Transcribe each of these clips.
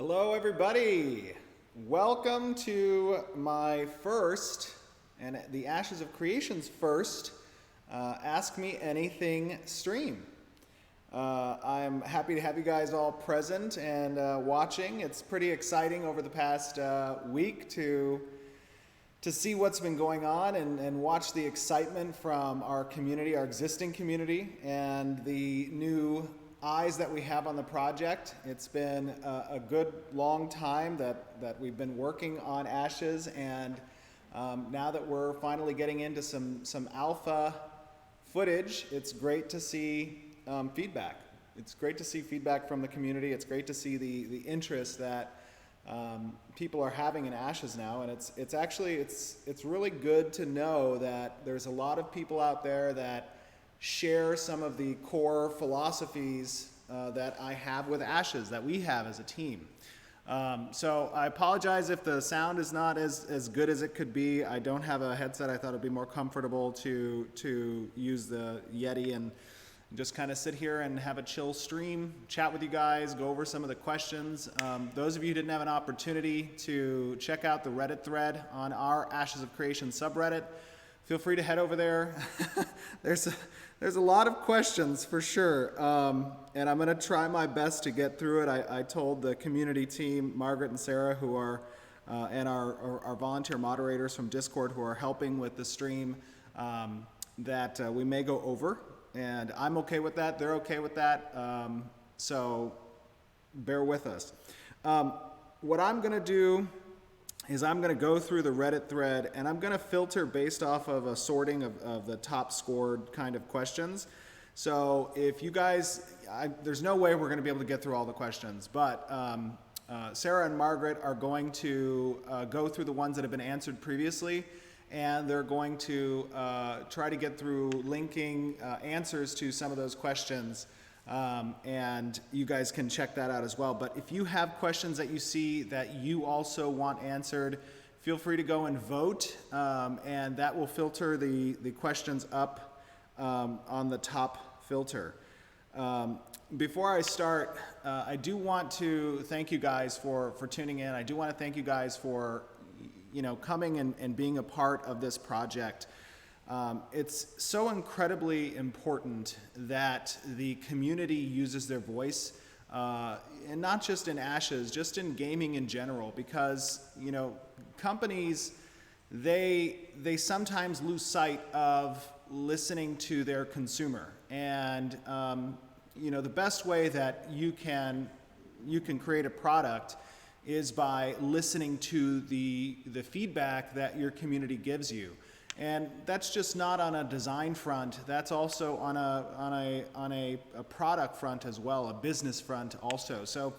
Hello everybody! Welcome to my first, and the Ashes of Creation's first, Ask Me Anything stream. I'm happy to have you guys all present and watching. It's pretty exciting over the past week to see what's been going on and watch the excitement from our community, our existing community, and the new eyes that we have on the project. It's been a good long time that we've been working on Ashes, and now that we're finally getting into some alpha footage, it's great to see feedback. It's great to see feedback from the community. It's great to see the interest that people are having in Ashes now, and it's really good to know that there's a lot of people out there that share some of the core philosophies that I have with Ashes, that we have as a team. So I apologize if the sound is not as good as it could be. I don't have a headset. I thought it'd be more comfortable to use the Yeti and just kind of sit here and have a chill stream, chat with you guys, go over some of the questions. Those of you who didn't have an opportunity to check out the Reddit thread on our Ashes of Creation subreddit, feel free to head over there. There's a lot of questions for sure, and I'm going to try my best to get through it. I told the community team, Margaret and Sarah, who are and our volunteer moderators from Discord who are helping with the stream, that we may go over, and I'm okay with that. They're okay with that, so bear with us. What I'm going to do is I'm going to go through the Reddit thread, and I'm going to filter based off of a sorting of the top scored kind of questions. So if you guys, there's no way we're going to be able to get through all the questions, but Sarah and Margaret are going to go through the ones that have been answered previously, and they're going to try to get through linking answers to some of those questions. And you guys can check that out as well. But if you have questions that you see that you also want answered, feel free to go and vote, and that will filter the questions up on the top filter. Before I start, I do want to thank you guys for tuning in. I do want to thank you guys for coming and being a part of this project. It's so incredibly important that the community uses their voice, and not just in Ashes, just in gaming in general, because companies, they sometimes lose sight of listening to their consumer, and the best way that you can create a product is by listening to the feedback that your community gives you. And that's just not on a design front. That's also on a product front as well, a business front also. So,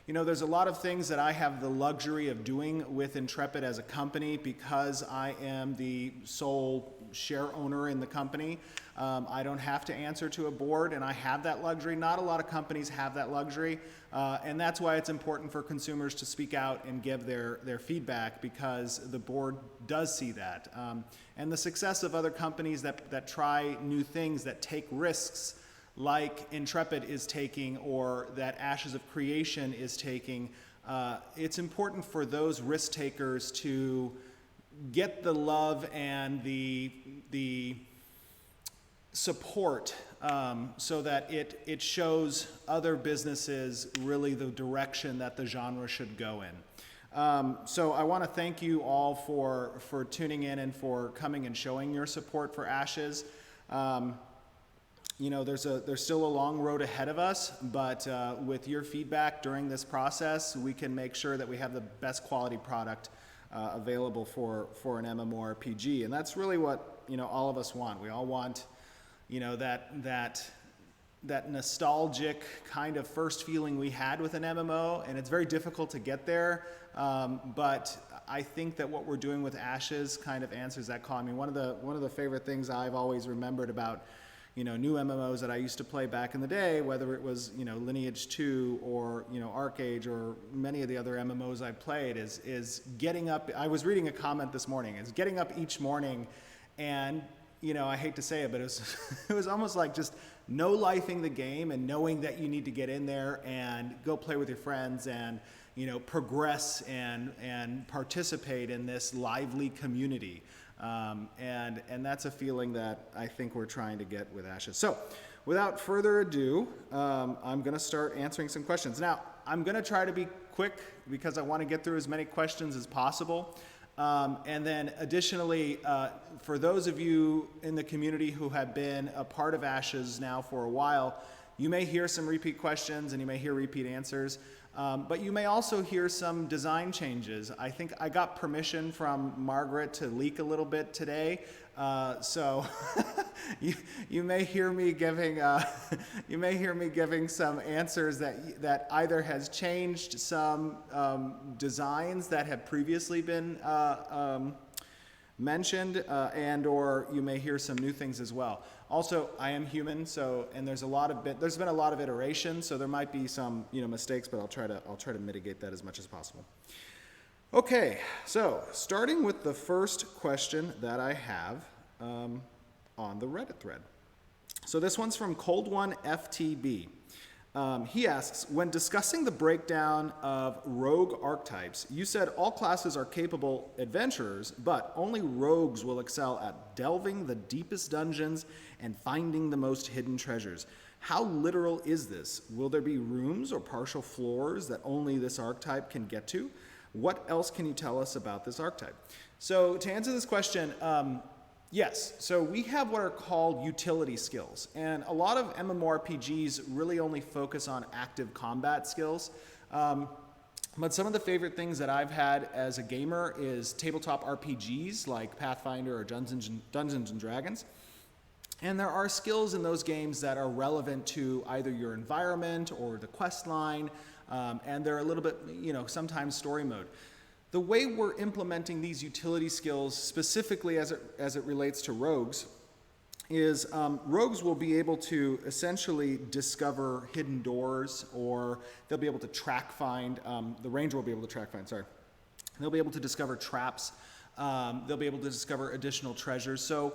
there's a lot of things that I have the luxury of doing with Intrepid as a company because I am the sole share owner in the company. I don't have to answer to a board, and I have that luxury. Not a lot of companies have that luxury, and that's why it's important for consumers to speak out and give their feedback, because the board does see that. And the success of other companies that try new things, that take risks like Intrepid is taking, or that Ashes of Creation is taking, it's important for those risk takers to get the love and the support, so that it shows other businesses really the direction that the genre should go in. So I want to thank you all for tuning in and for coming and showing your support for Ashes. There's still a long road ahead of us, but with your feedback during this process, we can make sure that we have the best quality product available for an MMORPG, and that's really what all of us want. We all want that nostalgic kind of first feeling we had with an MMO, and it's very difficult to get there. But I think that what we're doing with Ashes kind of answers that call. I mean, one of the favorite things I've always remembered about new MMOs that I used to play back in the day, whether it was Lineage 2 or ArcAge or many of the other MMOs I played, is getting up. I was reading a comment this morning. Is getting up each morning, and I hate to say it, but it was almost like just no lifing the game and knowing that you need to get in there and go play with your friends and progress and participate in this lively community. And that's a feeling that I think we're trying to get with Ashes. So without further ado, I'm going to start answering some questions. Now, I'm going to try to be quick because I want to get through as many questions as possible. And then additionally, for those of you in the community who have been a part of Ashes now for a while, you may hear some repeat questions and you may hear repeat answers. But you may also hear some design changes. I think I got permission from Margaret to leak a little bit today, so you may hear me giving some answers that either has changed some designs that have previously been mentioned, and or you may hear some new things as well. Also, I am human, and there's been a lot of iteration, so there might be some mistakes, but I'll try to mitigate that as much as possible. Okay, so starting with the first question that I have on the Reddit thread. So this one's from Cold One FTB. He asks, when discussing the breakdown of rogue archetypes, you said all classes are capable adventurers, but only rogues will excel at delving the deepest dungeons and finding the most hidden treasures. How literal is this? Will there be rooms or partial floors that only this archetype can get to? What else can you tell us about this archetype? So to answer this question, yes, so we have what are called utility skills, and a lot of MMORPGs really only focus on active combat skills, but some of the favorite things that I've had as a gamer is tabletop RPGs like Pathfinder or Dungeons and Dragons, and there are skills in those games that are relevant to either your environment or the quest line, and they're a little bit, sometimes story mode. The way we're implementing these utility skills, specifically as it relates to rogues, is rogues will be able to essentially discover hidden doors, or they'll be able to track find, the ranger will be able to track find, sorry. They'll be able to discover traps, they'll be able to discover additional treasures. So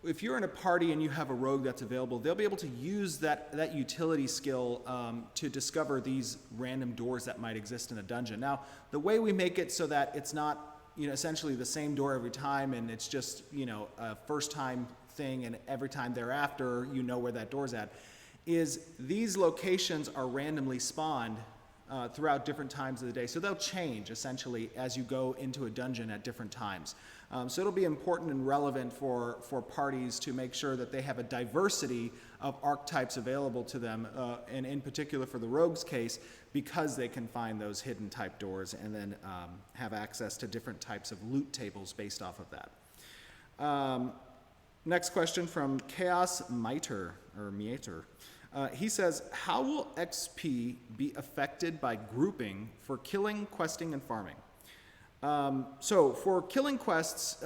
if you're in a party and you have a rogue that's available, they'll be able to use that utility skill to discover these random doors that might exist in a dungeon. Now, the way we make it so that it's not, essentially the same door every time, and it's just, a first time thing, and every time thereafter, where that door's at, is these locations are randomly spawned throughout different times of the day. So they'll change, essentially, as you go into a dungeon at different times. So it'll be important and relevant for parties to make sure that they have a diversity of archetypes available to them, and in particular for the rogue's case, because they can find those hidden type doors and then have access to different types of loot tables based off of that. Next question from Chaos Miter, or Mieter. He says, how will XP be affected by grouping for killing, questing, and farming? So for killing quests,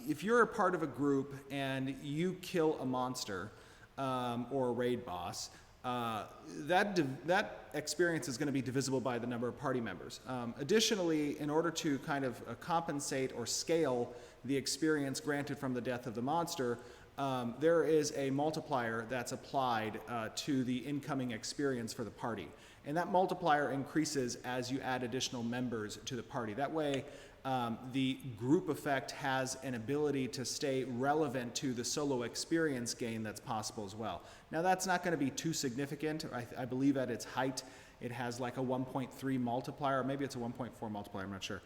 if you're a part of a group and you kill a monster or a raid boss, that experience is going to be divisible by the number of party members. Additionally, in order to kind of compensate or scale the experience granted from the death of the monster, there is a multiplier that's applied to the incoming experience for the party. And that multiplier increases as you add additional members to the party. That way, the group effect has an ability to stay relevant to the solo experience gain that's possible as well. Now, that's not going to be too significant. I believe at its height, it has like a 1.3 multiplier, or maybe it's a 1.4 multiplier, I'm not sure.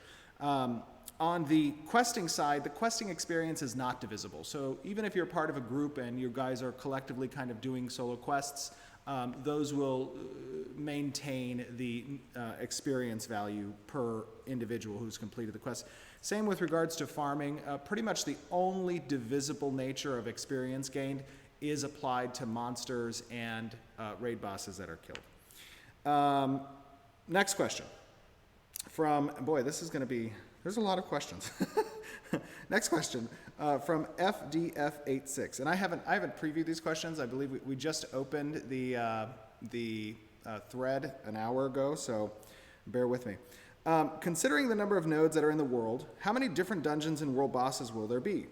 On the questing side, the questing experience is not divisible. So even if you're part of a group and you guys are collectively kind of doing solo quests, those will maintain the experience value per individual who's completed the quest. Same with regards to farming. Pretty much the only divisible nature of experience gained is applied to monsters and raid bosses that are killed. Next question from, boy, this is going to be, there's a lot of questions. Next question from FDF86, and I haven't previewed these questions. I believe we just opened the thread an hour ago, so bear with me. Considering the number of nodes that are in the world, how many different dungeons and world bosses will there be?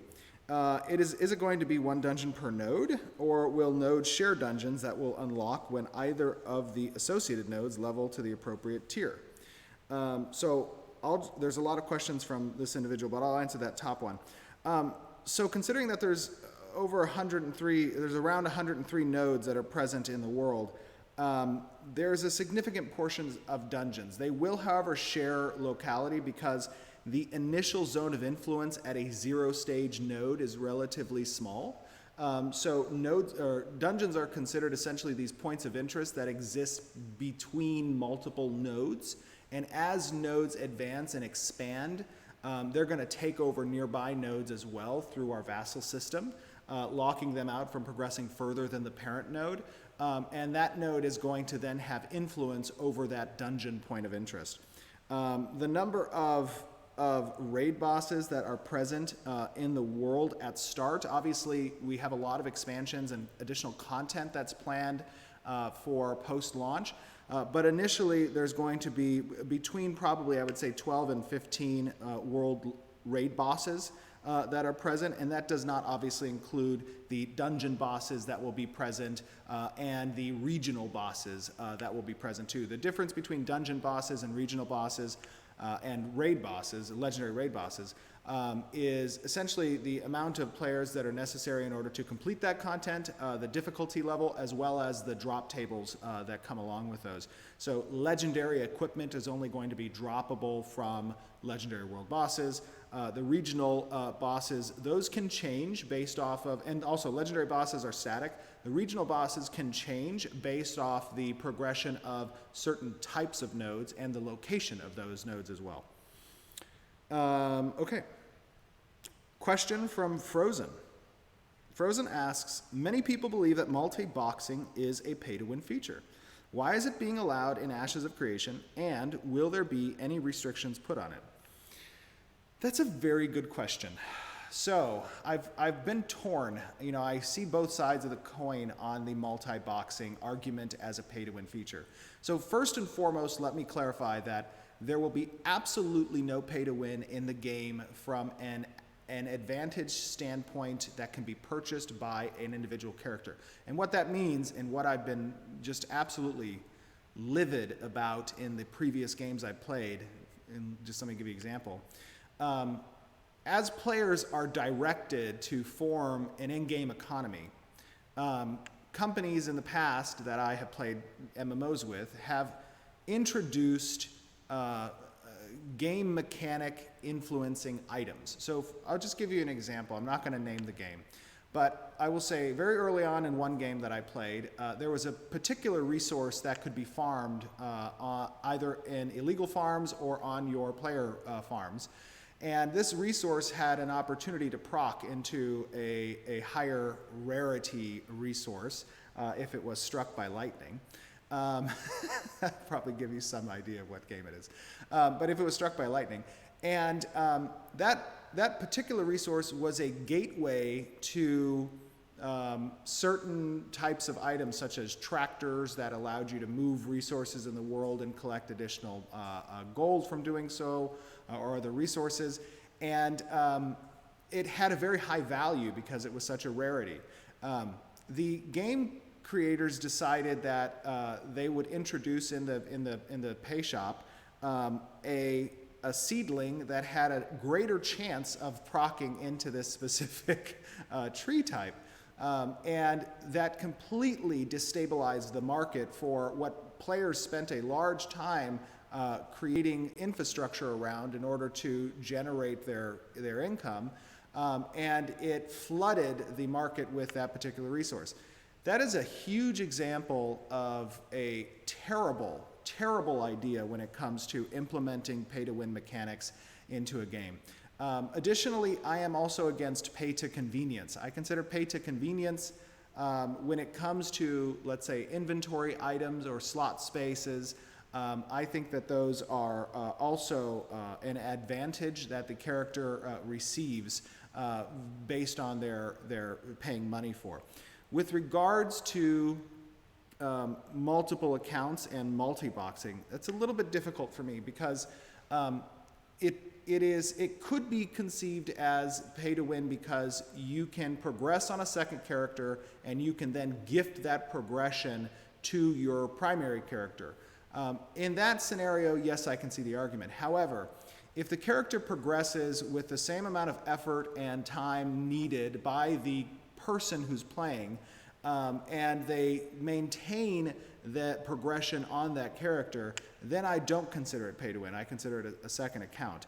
Is it going to be one dungeon per node, or will nodes share dungeons that will unlock when either of the associated nodes level to the appropriate tier? There's a lot of questions from this individual, but I'll answer that top one. So considering that there's around 103 nodes that are present in the world, there's a significant portion of dungeons. They will, however, share locality because the initial zone of influence at a 0 stage node is relatively small. So dungeons are considered essentially these points of interest that exist between multiple nodes. And as nodes advance and expand, they're going to take over nearby nodes as well through our vassal system, locking them out from progressing further than the parent node. And that node is going to then have influence over that dungeon point of interest. The number of raid bosses that are present in the world at start, obviously we have a lot of expansions and additional content that's planned for post-launch. But initially, there's going to be between probably, I would say, 12 and 15 world raid bosses that are present, and that does not obviously include the dungeon bosses that will be present and the regional bosses that will be present too. The difference between dungeon bosses and regional bosses and raid bosses, legendary raid bosses, is essentially the amount of players that are necessary in order to complete that content, the difficulty level, as well as the drop tables that come along with those. So legendary equipment is only going to be droppable from legendary world bosses. The regional bosses, those can change based off of, and also legendary bosses are static. The regional bosses can change based off the progression of certain types of nodes and the location of those nodes as well. Okay. Question from Frozen. Frozen asks, many people believe that multi-boxing is a pay-to-win feature. Why is it being allowed in Ashes of Creation, and will there be any restrictions put on it? That's a very good question. So I've been torn. You know, I see both sides of the coin on the multi-boxing argument as a pay-to-win feature. So first and foremost, let me clarify that there will be absolutely no pay-to-win in the game from an advantage standpoint that can be purchased by an individual character. And what that means, and what I've been just absolutely livid about in the previous games I've played, and just let me give you an example. As players are directed to form an in-game economy, companies in the past that I have played MMOs with have introduced game mechanic influencing items. So I'll just give you an example. I'm not going to name the game, but I will say very early on in one game that I played, there was a particular resource that could be farmed either in illegal farms or on your player farms. And this resource had an opportunity to proc into a higher rarity resource if it was struck by lightning. Probably give you some idea of what game it is. But if it was struck by lightning. And that particular resource was a gateway to certain types of items, such as tractors that allowed you to move resources in the world and collect additional gold from doing so, or other resources. And it had a very high value because it was such a rarity. The game creators decided that they would introduce in the pay shop a seedling that had a greater chance of proccing into this specific tree type. And that completely destabilized the market for what players spent a large time creating infrastructure around in order to generate their income. And it flooded the market with that particular resource. That is a huge example of a terrible, terrible idea when it comes to implementing pay-to-win mechanics into a game. Additionally, I am also against pay-to-convenience. I consider pay-to-convenience when it comes to, let's say, inventory items or slot spaces. I think that those are also an advantage that the character receives based on their paying money for. With regards to multiple accounts and multi-boxing, that's a little bit difficult for me because it could be conceived as pay to win because you can progress on a second character and you can then gift that progression to your primary character. In that scenario, yes, I can see the argument. However, if the character progresses with the same amount of effort and time needed by the person who's playing, and they maintain that progression on that character, then I don't consider it pay to win. I consider it a second account.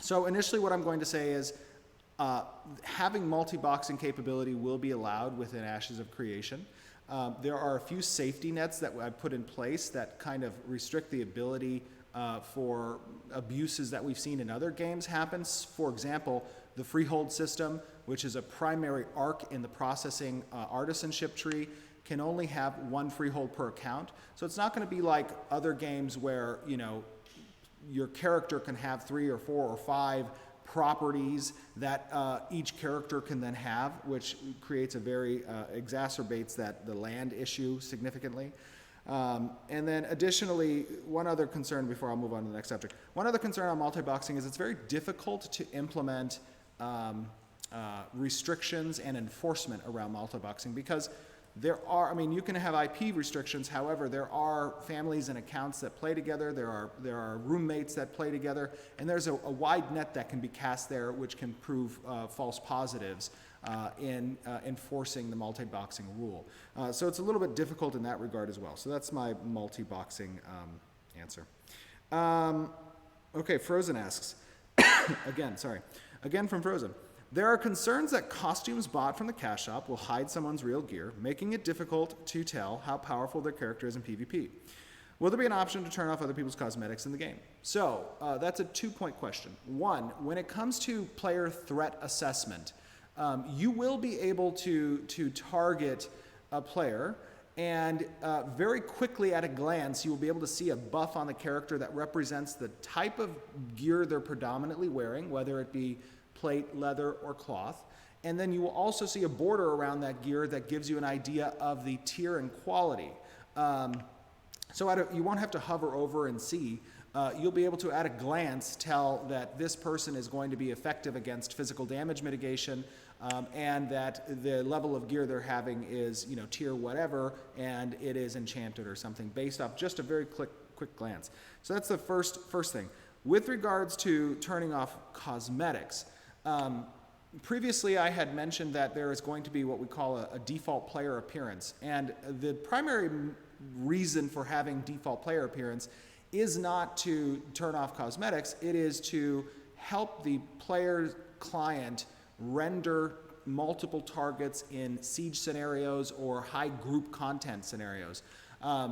So initially what I'm going to say is having multi-boxing capability will be allowed within Ashes of Creation. There are a few safety nets that I've put in place that kind of restrict the ability for abuses that we've seen in other games happens. For example, the freehold system, which is a primary arc in the processing artisanship tree, can only have one freehold per account. So it's not going to be like other games where, you know, your character can have 3 or 4 or 5 properties that each character can then have, which creates a very, exacerbates the land issue significantly. And then additionally, one other concern before I'll move on to the next subject. One other concern on multi-boxing is it's very difficult to implement restrictions and enforcement around multi-boxing because there are, I mean, you can have IP restrictions, however, there are families and accounts that play together, there are roommates that play together, and there's a wide net that can be cast there which can prove false positives in enforcing the multi-boxing rule. So it's a little bit difficult in that regard as well. So that's my multi-boxing answer. Okay, Frozen asks, again from Frozen. There are concerns that costumes bought from the cash shop will hide someone's real gear, making it difficult to tell how powerful their character is in PvP. Will there be an option to turn off other people's cosmetics in the game? So that's a 2-point question. One, when it comes to player threat assessment, you will be able to target a player and very quickly at a glance you will be able to see a buff on the character that represents the type of gear they're predominantly wearing, whether it be plate, leather, or cloth. And then you will also see a border around that gear that gives you an idea of the tier and quality. So you won't have to hover over and see. You'll be able to, at a glance, tell that this person is going to be effective against physical damage mitigation, and that the level of gear they're having is, you know, tier whatever, and it is enchanted or something based off just a very quick glance. So that's the first thing. With regards to turning off cosmetics, previously I had mentioned that there is going to be what we call a default player appearance, and the primary reason for having default player appearance is not to turn off cosmetics, it is to help the player client render multiple targets in siege scenarios or high group content scenarios.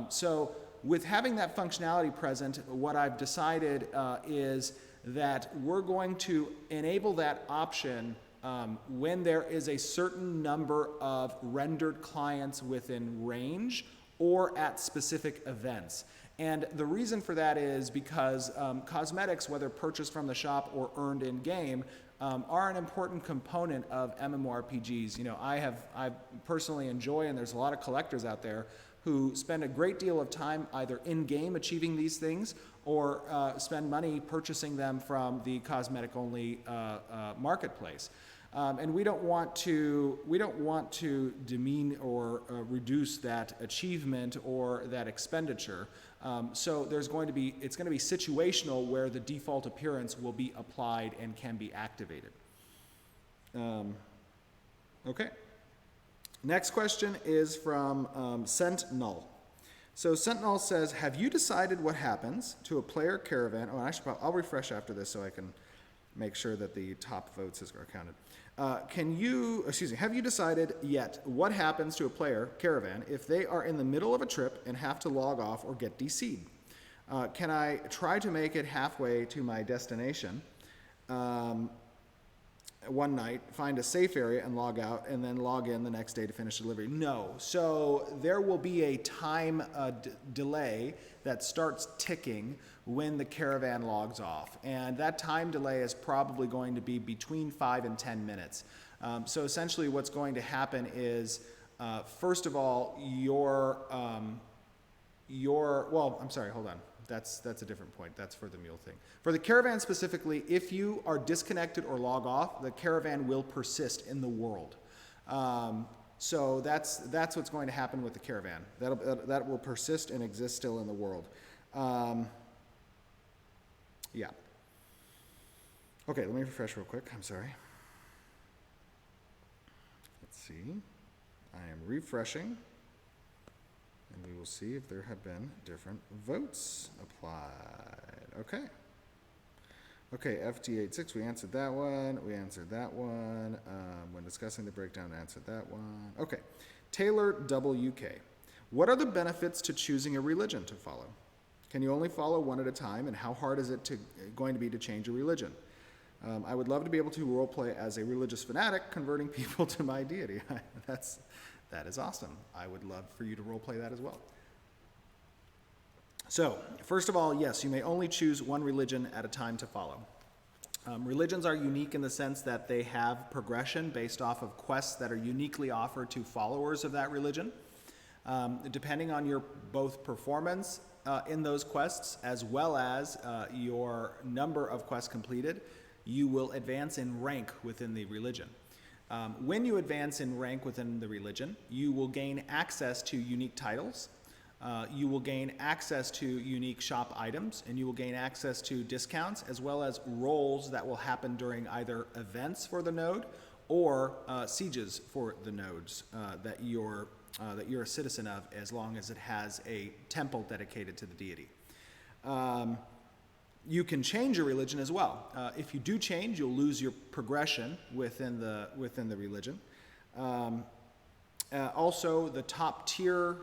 So with having that functionality present, what I've decided is that we're going to enable that option when there is a certain number of rendered clients within range or at specific events. And the reason for that is because cosmetics, whether purchased from the shop or earned in-game, are an important component of MMORPGs. You know, I personally enjoy, and there's a lot of collectors out there who spend a great deal of time either in-game achieving these things or spend money purchasing them from the cosmetic-only marketplace. And we don't want to demean or reduce that achievement or that expenditure. So it's going to be situational where the default appearance will be applied and can be activated. Okay. Next question is from Sentinel. So Sentinel says, have you decided what happens to a player caravan? Oh, I'll refresh after this so I can make sure that the top votes are counted. Have you decided yet what happens to a player caravan if they are in the middle of a trip and have to log off or get DC'd? Can I try to make it halfway to my destination one night, find a safe area and log out, and then log in the next day to finish delivery? No. So there will be a time delay that starts ticking when the caravan logs off. And that time delay is probably going to be between 5 and 10 minutes. So essentially what's going to happen is, first of all, hold on. That's a different point. That's for the mule thing. For the caravan specifically, if you are disconnected or log off, the caravan will persist in the world. So that's what's going to happen with the caravan. That will persist and exist still in the world. Yeah. Okay, let me refresh real quick. I'm sorry. Let's see. I am refreshing. And we will see if there have been different votes applied. Okay. Okay, FT86, we answered that one. We answered that one. When discussing the breakdown, answered that one. Okay. Taylor WK. What are the benefits to choosing a religion to follow? Can you only follow one at a time, and how hard is it going to be to change a religion? I would love to be able to roleplay as a religious fanatic, converting people to my deity. That is awesome. I would love for you to roleplay that as well. So, first of all, yes, you may only choose one religion at a time to follow. Religions are unique in the sense that they have progression based off of quests that are uniquely offered to followers of that religion. Depending on your both performance in those quests as well as your number of quests completed, you will advance in rank within the religion. When you advance in rank within the religion, you will gain access to unique titles, you will gain access to unique shop items, and you will gain access to discounts as well as roles that will happen during either events for the node or sieges for the nodes that you're a citizen of, as long as it has a temple dedicated to the deity. You can change your religion as well. If you do change, you'll lose your progression within the religion. Also, the top tier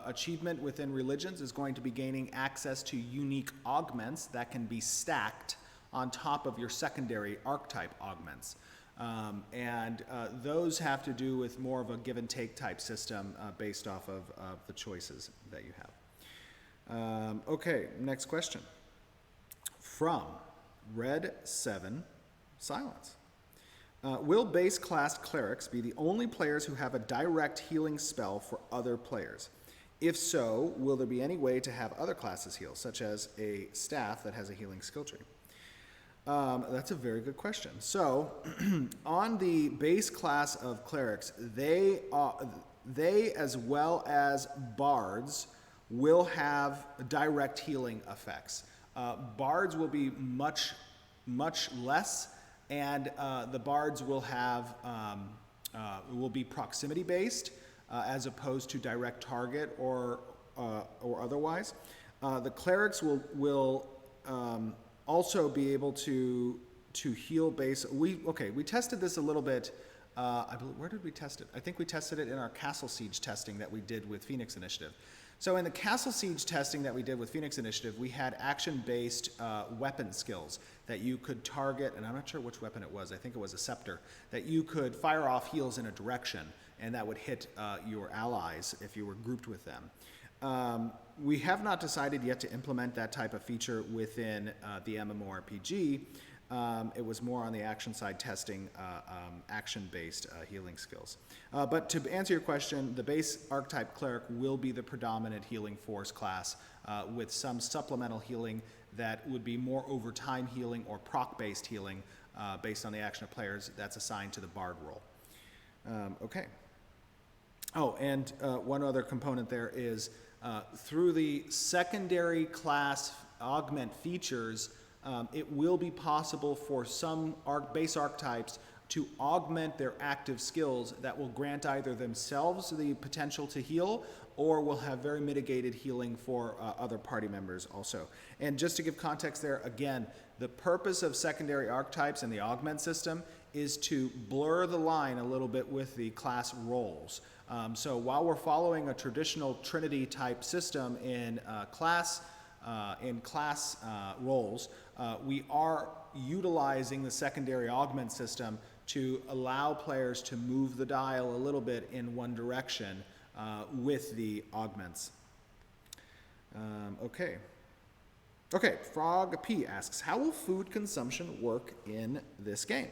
achievement within religions is going to be gaining access to unique augments that can be stacked on top of your secondary archetype augments. Those have to do with more of a give and take type system based off of the choices that you have. Okay, next question. From Red 7 Silence. Will base class clerics be the only players who have a direct healing spell for other players? If so, will there be any way to have other classes heal, such as a staff that has a healing skill tree? That's a very good question. So, on the base class of clerics, they as well as bards will have direct healing effects. Bards will be much less, and the bards will have will be proximity based as opposed to direct target or otherwise. The clerics will also be able to heal base. We tested this a little bit. I believe, where did we test it? I think we tested it in our Castle Siege testing that we did with Phoenix Initiative. So in the Castle Siege testing that we did with Phoenix Initiative, we had action-based weapon skills that you could target, and I'm not sure which weapon it was, I think it was a scepter, that you could fire off heals in a direction, and that would hit your allies if you were grouped with them. We have not decided yet to implement that type of feature within the MMORPG. It was more on the action side testing action-based healing skills. But to answer your question, the base archetype cleric will be the predominant healing force class with some supplemental healing that would be more over time healing or proc-based healing based on the action of players that's assigned to the bard role. Okay. Oh, and one other component there is through the secondary class augment features, it will be possible for some base archetypes to augment their active skills that will grant either themselves the potential to heal or will have very mitigated healing for other party members also. And just to give context there, again, the purpose of secondary archetypes in the augment system is to blur the line a little bit with the class roles. So while we're following a traditional Trinity type system in class roles, we are utilizing the secondary augment system to allow players to move the dial a little bit in one direction with the augments. Okay, Frog P asks, how will food consumption work in this game?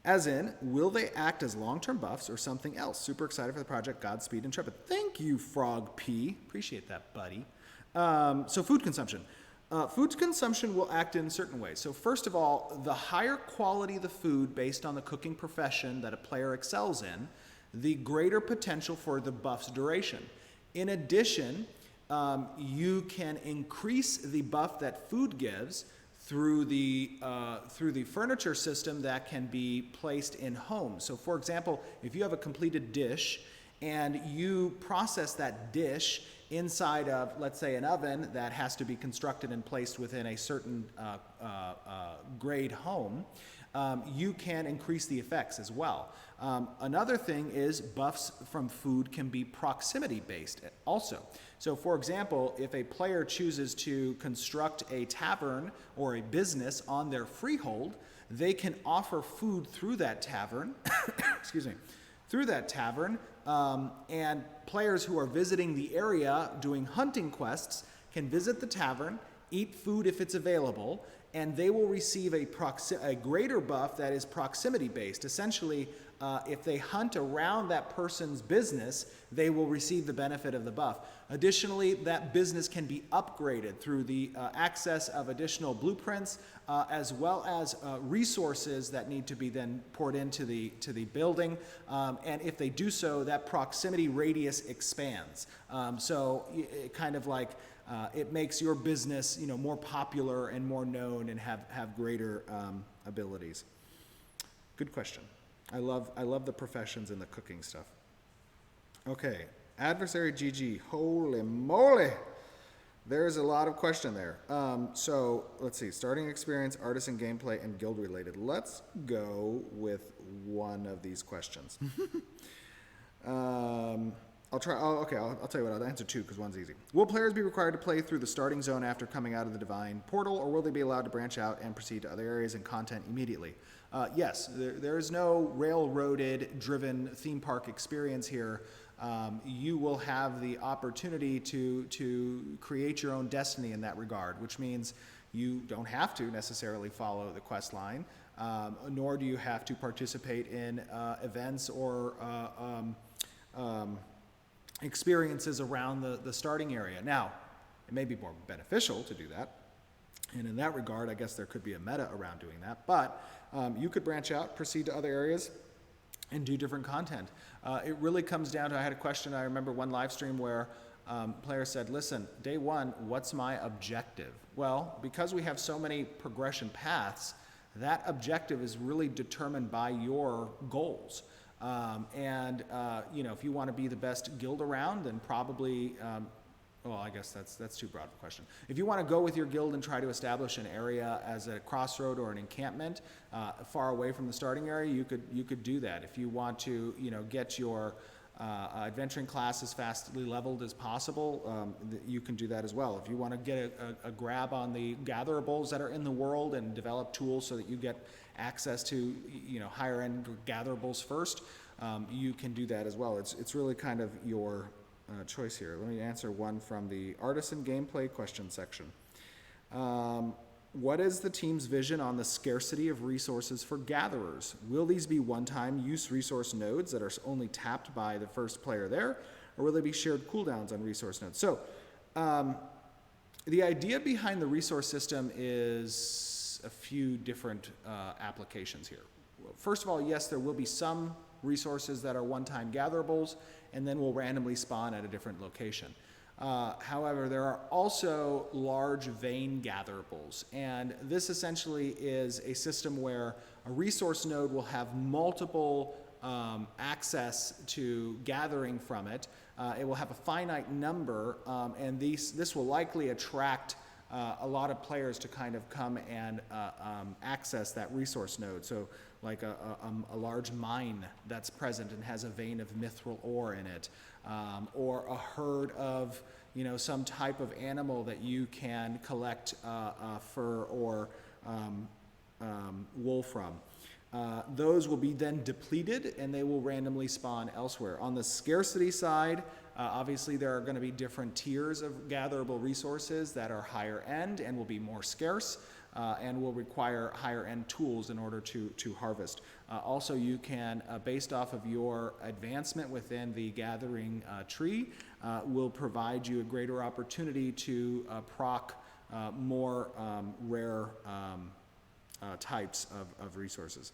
As in, will they act as long-term buffs or something else? Super excited for the project. Godspeed, Intrepid. Thank you, Frog P. Appreciate that, buddy. So food consumption. Food consumption will act in certain ways. So first of all, the higher quality the food based on the cooking profession that a player excels in, the greater potential for the buff's duration. In addition, you can increase the buff that food gives through the furniture system that can be placed in homes. So for example, if you have a completed dish and you process that dish inside of, let's say, an oven that has to be constructed and placed within a certain grade home, you can increase the effects as well. Another thing is buffs from food can be proximity based also. So for example, if a player chooses to construct a tavern or a business on their freehold, they can offer food through that tavern, excuse me, through that tavern, and players who are visiting the area doing hunting quests can visit the tavern, eat food if it's available, and they will receive a greater buff that is proximity based. Essentially, if they hunt around that person's business, they will receive the benefit of the buff. Additionally, that business can be upgraded through the access of additional blueprints, as well as resources that need to be then poured into the building. And if they do so, that proximity radius expands. So it kind of like it makes your business, more popular and more known and have greater abilities. Good question. I love the professions and the cooking stuff. Okay, adversary GG. Holy moly! There's a lot of question there. So let's see. Starting experience, artisan gameplay, and guild related. Let's go with one of these questions. I'll try. Oh, okay, I'll tell you what. I'll answer two because one's easy. Will players be required to play through the starting zone after coming out of the divine portal, or will they be allowed to branch out and proceed to other areas and content immediately? Yes, there is no railroaded driven theme park experience here. You will have the opportunity to create your own destiny in that regard, which means you don't have to necessarily follow the quest line, nor do you have to participate in events or experiences around the starting area. Now, it may be more beneficial to do that, and in that regard, I guess there could be a meta around doing that, but you could branch out, proceed to other areas, and do different content. It really comes down to, I had a question, I remember one live stream where players said, listen, day one, what's my objective? Well, because we have so many progression paths, that objective is really determined by your goals. If you want to be the best guild around, then probably, well, I guess that's too broad of a question. If you want to go with your guild and try to establish an area as a crossroad or an encampment far away from the starting area, you could do that. If you want to, get your adventuring class as fastly leveled as possible, you can do that as well. If you want to get a grab on the gatherables that are in the world and develop tools so that you get access to higher end gatherables first, you can do that as well. It's really kind of your choice here. Let me answer one from the artisan gameplay question section. What is the team's vision on the scarcity of resources for gatherers? Will these be one-time use resource nodes that are only tapped by the first player there, or will they be shared cooldowns on resource nodes? So the idea behind the resource system is a few different applications here. First of all, yes, there will be some resources that are one-time gatherables and then will randomly spawn at a different location. However, there are also large vein gatherables, and this essentially is a system where a resource node will have multiple access to gathering from it. It will have a finite number, and this will likely attract a lot of players to kind of come and access that resource node. So like a large mine that's present and has a vein of mithril ore in it, or a herd of some type of animal that you can collect fur or wool from. Those will be then depleted and they will randomly spawn elsewhere. On the scarcity side, obviously there are going to be different tiers of gatherable resources that are higher end and will be more scarce and will require higher end tools in order to harvest. Also, you can, based off of your advancement within the gathering tree, will provide you a greater opportunity to proc more rare types of resources.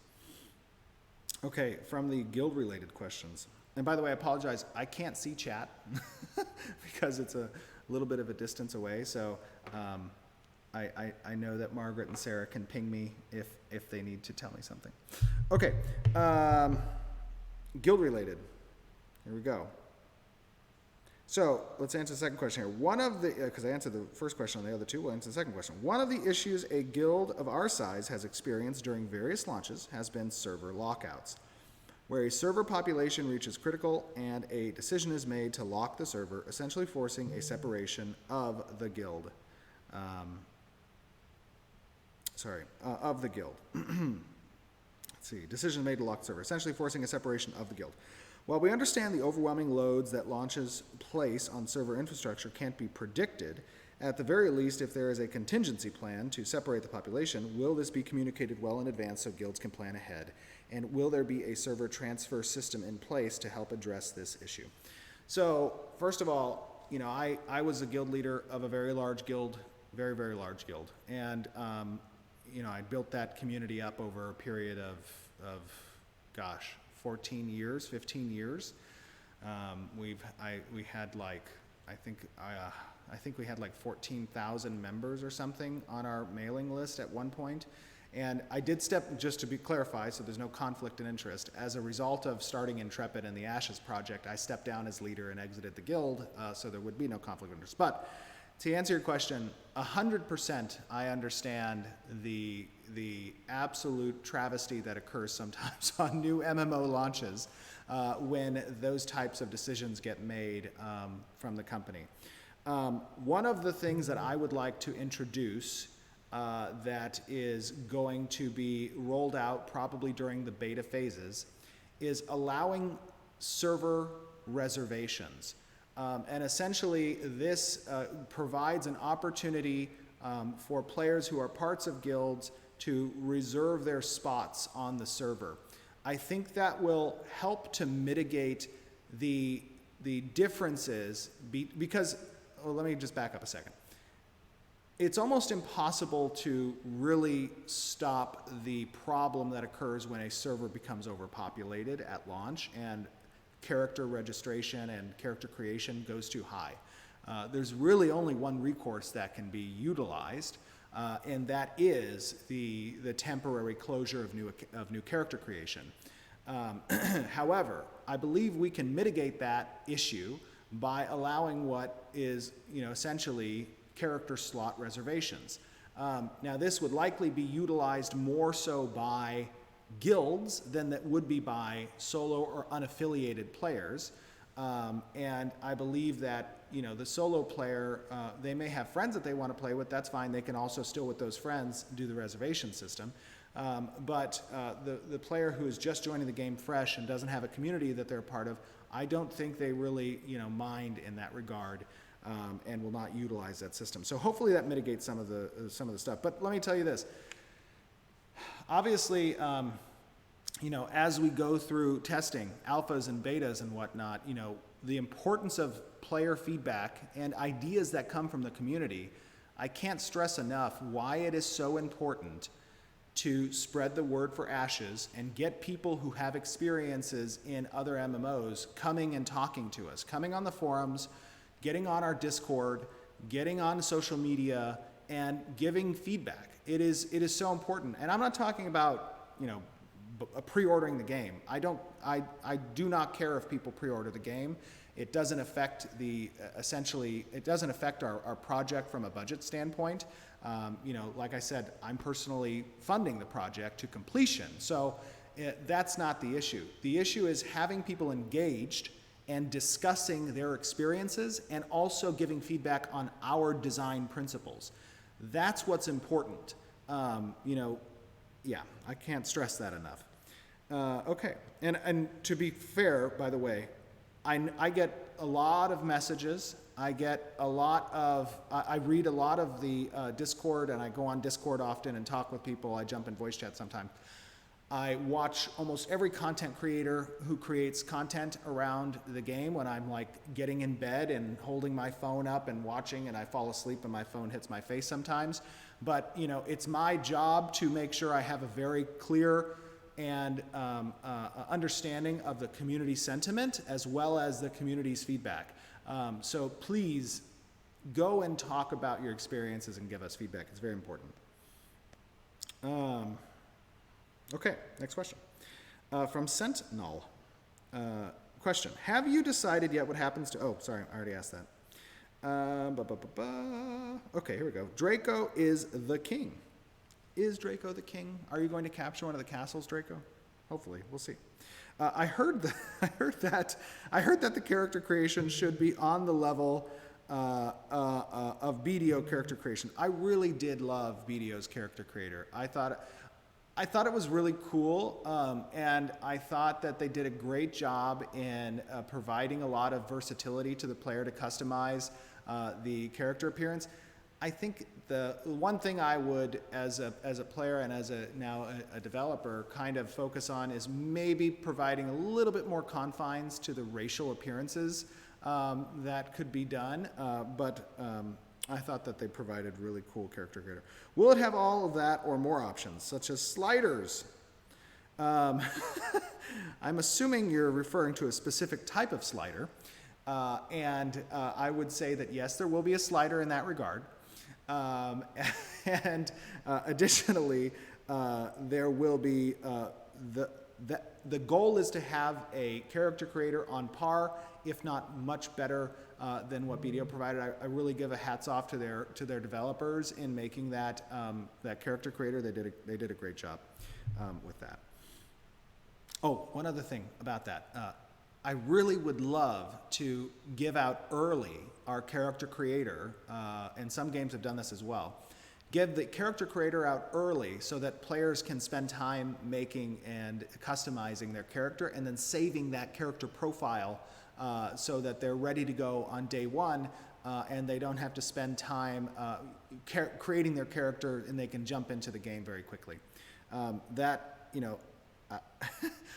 Okay, from the guild related questions. And by the way, I apologize, I can't see chat because it's a little bit of a distance away. So I know that Margaret and Sarah can ping me if they need to tell me something. Okay, guild related. Here we go. So let's answer the second question here. One of the, because I answered the first question on the other two, we'll answer the second question. One of the issues a guild of our size has experienced during various launches has been server lockouts, where a server population reaches critical and a decision is made to lock the server, essentially forcing a separation of the guild. Of the guild. Let's see, decision made to lock the server, essentially forcing a separation of the guild. While we understand the overwhelming loads that launches place on server infrastructure can't be predicted, at the very least, if there is a contingency plan to separate the population, will this be communicated well in advance so guilds can plan ahead? And will there be a server transfer system in place to help address this issue? So, first of all, you know, I was a guild leader of a very large guild, very, very large guild. And, you know, I built that community up over a period of gosh, 14 years, 15 years. We had like, I think we had like 14,000 members or something on our mailing list at one point. And I did step, just to be clarified, so there's no conflict in interest, as a result of starting Intrepid and the Ashes project, I stepped down as leader and exited the guild, so there would be no conflict of interest. But to answer your question, 100% I understand the absolute travesty that occurs sometimes on new MMO launches when those types of decisions get made from the company. One of the things that I would like to introduce that is going to be rolled out probably during the beta phases is allowing server reservations. And essentially this provides an opportunity for players who are parts of guilds to reserve their spots on the server. I think that will help to mitigate the differences because, well, let me just back up a second. It's almost impossible to really stop the problem that occurs when a server becomes overpopulated at launch and character registration and character creation goes too high. There's really only one recourse that can be utilized, and that is the temporary closure of new character creation. However, I believe we can mitigate that issue by allowing what is, essentially character slot reservations. Now, this would likely be utilized more so by guilds than that would be by solo or unaffiliated players. And I believe that, the solo player, they may have friends that they want to play with, that's fine. They can also still with those friends do the reservation system. But the player who is just joining the game fresh and doesn't have a community that they're a part of, I don't think they really, mind in that regard. And will not utilize that system. So hopefully that mitigates some of the stuff. But let me tell you this. Obviously, as we go through testing, alphas and betas and whatnot, the importance of player feedback and ideas that come from the community, I can't stress enough why it is so important to spread the word for Ashes and get people who have experiences in other MMOs coming and talking to us, coming on the forums, getting on our Discord, getting on social media, and giving feedback. It is so important. And I'm not talking about, pre-ordering the game. I do not care if people pre-order the game. It doesn't affect it doesn't affect our project from a budget standpoint. Like I said, I'm personally funding the project to completion. So that's not the issue. The issue is having people engaged and discussing their experiences and also giving feedback on our design principles. That's what's important. I can't stress that enough. Okay, and to be fair, by the way, I get a lot of messages. I get a lot of, I read a lot of the Discord, and I go on Discord often and talk with people. I jump in voice chat sometimes. I watch almost every content creator who creates content around the game when I'm like getting in bed and holding my phone up and watching, and I fall asleep and my phone hits my face sometimes. But it's my job to make sure I have a very clear and understanding of the community sentiment as well as the community's feedback. So please go and talk about your experiences and give us feedback. It's very important. Okay, next question. From Sentinel. Question. Have you decided yet what happens to... Oh, sorry, I already asked that. Okay, here we go. Draco is the king. Is Draco the king? Are you going to capture one of the castles, Draco? Hopefully, we'll see. I heard that the character creation should be on the level of BDO character creation. I really did love BDO's character creator. I thought it was really cool, and I thought that they did a great job in providing a lot of versatility to the player to customize the character appearance. I think the one thing I would, as a player and as now a developer, kind of focus on is maybe providing a little bit more confines to the racial appearances that could be done, but I thought that they provided really cool character creator. Will it have all of that or more options, such as sliders? I'm assuming you're referring to a specific type of slider, and I would say that yes, there will be a slider in that regard. Additionally, there will be the goal is to have a character creator on par, if not much better than what BDO provided. I really give a hats off to their developers in making that character creator. They did a great job with that. Oh, one other thing about that. I really would love to give out early our character creator, and some games have done this as well. Give the character creator out early so that players can spend time making and customizing their character and then saving that character profile so that they're ready to go on day one and they don't have to spend time creating their character, and they can jump into the game very quickly.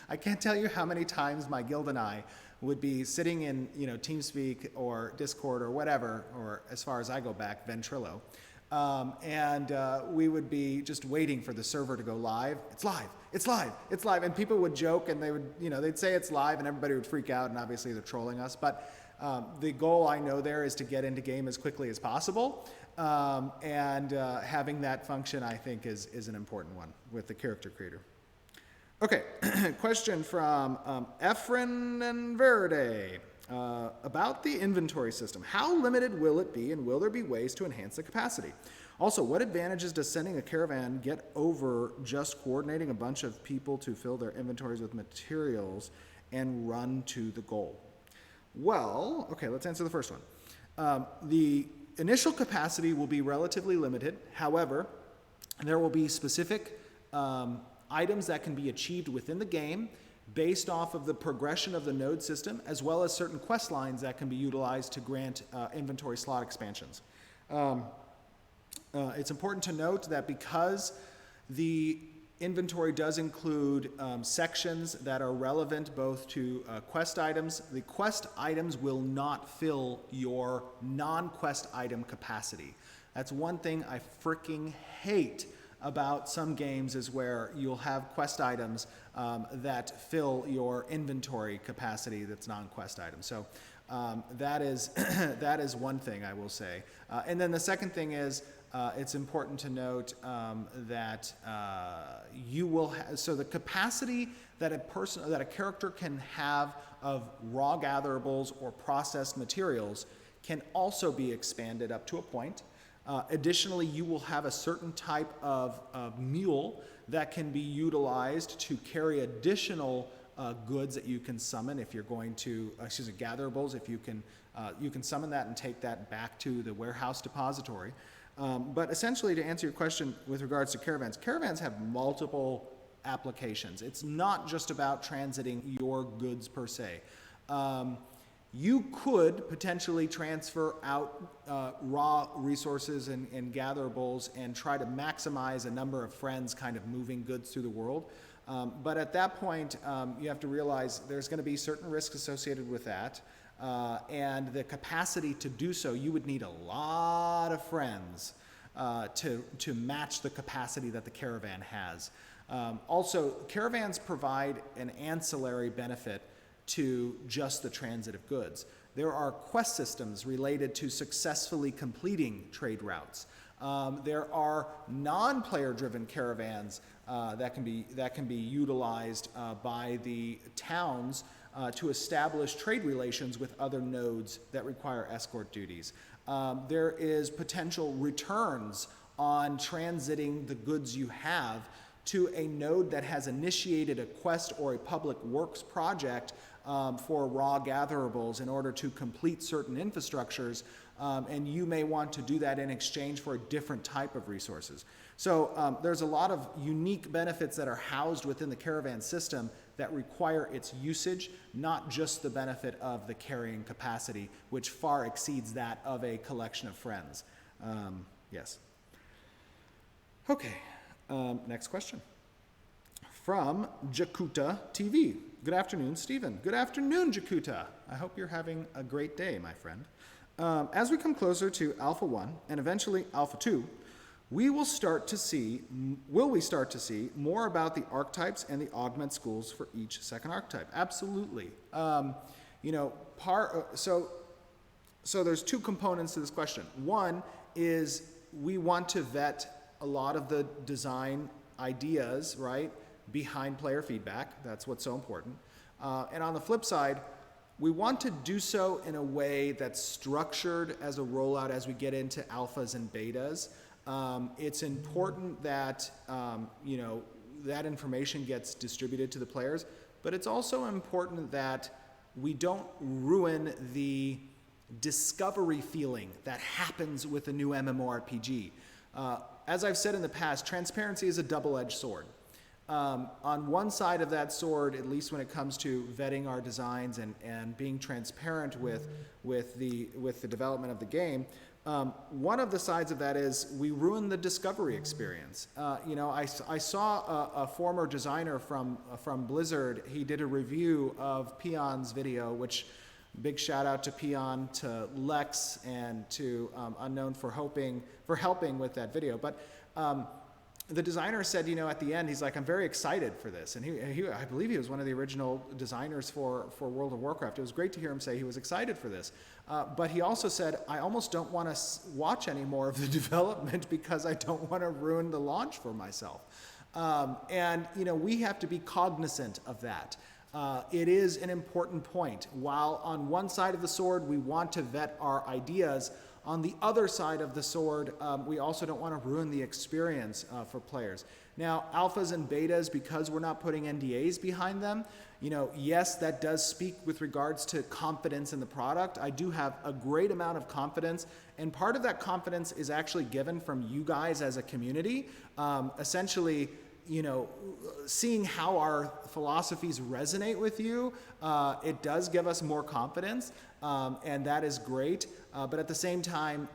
I can't tell you how many times my guild and I would be sitting in, TeamSpeak or Discord or whatever, or as far as I go back, Ventrilo, and we would be just waiting for the server to go live. It's live, it's live, it's live, and people would joke and they would, they'd say it's live, and everybody would freak out, and obviously they're trolling us. But the goal I know there is to get into game as quickly as possible, and having that function, I think, is an important one with the character creator. Okay, question from Efren and Verde about the inventory system. How limited will it be, and will there be ways to enhance the capacity? Also, what advantages does sending a caravan get over just coordinating a bunch of people to fill their inventories with materials and run to the goal? Well, okay, let's answer the first one. The initial capacity will be relatively limited. However, there will be specific items that can be achieved within the game based off of the progression of the node system, as well as certain quest lines that can be utilized to grant inventory slot expansions. It's important to note that because the inventory does include sections that are relevant both to quest items, the quest items will not fill your non-quest item capacity. That's one thing I freaking hate about some games, is where you'll have quest items that fill your inventory capacity that's non-quest items. So that is one thing I will say. And then the second thing is it's important to note that you will so the capacity that a character can have of raw gatherables or processed materials can also be expanded up to a point. Additionally, you will have a certain type of mule that can be utilized to carry additional goods that you can summon if you're going to, gatherables, if you can summon that and take that back to the warehouse depository. But essentially, to answer your question with regards to caravans, caravans have multiple applications. It's not just about transiting your goods per se. You could potentially transfer out raw resources and gatherables and try to maximize a number of friends kind of moving goods through the world. But at that point, you have to realize there's going to be certain risks associated with that. And the capacity to do so, you would need a lot of friends to match the capacity that the caravan has. Also, caravans provide an ancillary benefit to just the transit of goods. There are quest systems related to successfully completing trade routes. There are non-player driven caravans that can be utilized by the towns to establish trade relations with other nodes that require escort duties. There is potential returns on transiting the goods you have to a node that has initiated a quest or a public works project for raw gatherables in order to complete certain infrastructures, and you may want to do that in exchange for a different type of resources. So there's a lot of unique benefits that are housed within the caravan system that require its usage, not just the benefit of the carrying capacity, which far exceeds that of a collection of friends. Yes. Okay, next question. From Jakuta TV. Good afternoon, Stephen. Good afternoon, Jakuta. I hope you're having a great day, my friend. As we come closer to Alpha 1 and eventually Alpha 2, will we start to see more about the archetypes and the augment schools for each second archetype? Absolutely. So there's two components to this question. One is we want to vet a lot of the design ideas, right, behind player feedback. That's what's so important. And on the flip side, we want to do so in a way that's structured as a rollout as we get into alphas and betas. It's important that that information gets distributed to the players, but it's also important that we don't ruin the discovery feeling that happens with a new MMORPG. As I've said in the past, transparency is a double-edged sword. On one side of that sword, at least when it comes to vetting our designs and being transparent with the development of the game, one of the sides of that is we ruin the discovery experience. I saw a former designer from Blizzard. He did a review of Peon's video, which big shout out to Peon, to Lex, and to Unknown for helping with that video. But the designer said, at the end, he's like, I'm very excited for this. And I believe he was one of the original designers for World of Warcraft. It was great to hear him say he was excited for this. But he also said, I almost don't want to watch any more of the development because I don't want to ruin the launch for myself. We have to be cognizant of that. It is an important point. While on one side of the sword, we want to vet our ideas, on the other side of the sword, we also don't want to ruin the experience for players. Now, alphas and betas, because we're not putting NDAs behind them, yes, that does speak with regards to confidence in the product. I do have a great amount of confidence, and part of that confidence is actually given from you guys as a community. Essentially, seeing how our philosophies resonate with you, it does give us more confidence, and that is great. But at the same time,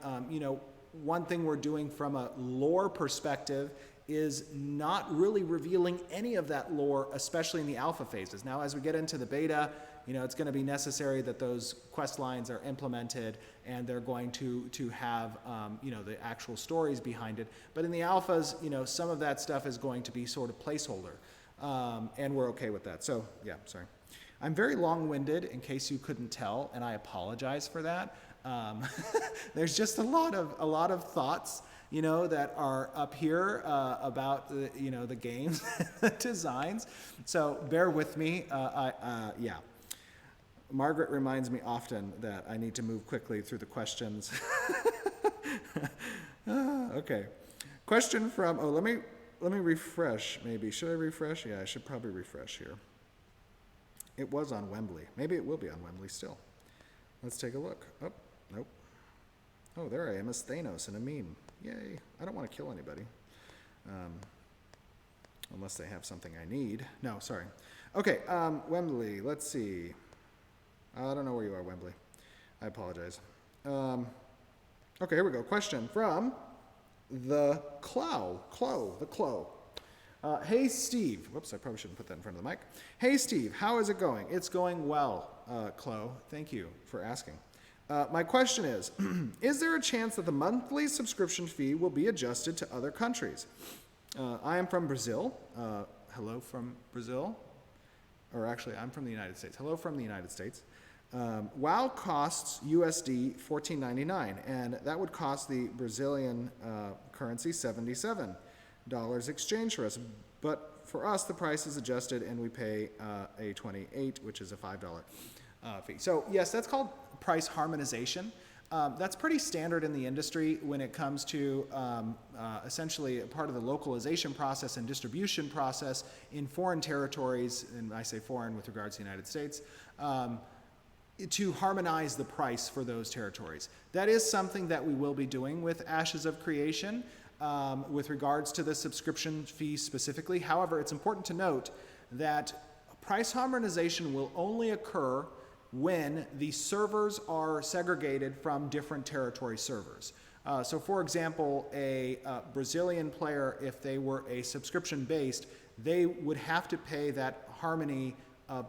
one thing we're doing from a lore perspective is not really revealing any of that lore, especially in the alpha phases. Now, as we get into the beta, it's going to be necessary that those quest lines are implemented, and they're going to have the actual stories behind it. But in the alphas, some of that stuff is going to be sort of placeholder, and we're okay with that. So yeah, sorry. I'm very long-winded, in case you couldn't tell, and I apologize for that. There's just a lot of thoughts, that are up here about the games, the designs. So bear with me. Yeah. Margaret reminds me often that I need to move quickly through the questions. Okay. Question from, let me refresh maybe. Should I refresh? Yeah, I should probably refresh here. It was on Wembley. Maybe it will be on Wembley still. Let's take a look. Oh, nope. Oh, there I am as Thanos in a meme. Yay. I don't want to kill anybody. Unless they have something I need. No, sorry. Okay, Wembley, let's see. I don't know where you are, Wembley. I apologize. Okay, here we go. Question from the Clow. Hey, Steve. Whoops, I probably shouldn't put that in front of the mic. Hey, Steve, how is it going? It's going well, Clow. Thank you for asking. My question is there a chance that the monthly subscription fee will be adjusted to other countries? I am from Brazil. Hello from Brazil. Or actually, I'm from the United States. Hello from the United States. WoW costs USD $14.99, and that would cost the Brazilian currency $77 exchange for us. But for us, the price is adjusted, and we pay a $28, which is a $5 fee. So yes, that's called price harmonization. That's pretty standard in the industry when it comes to essentially a part of the localization process and distribution process in foreign territories, and I say foreign with regards to the United States, to harmonize the price for those territories. That is something that we will be doing with Ashes of Creation with regards to the subscription fee specifically. However, it's important to note that price harmonization will only occur when the servers are segregated from different territory servers. So for example, a Brazilian player, if they were a subscription based, they would have to pay that Harmony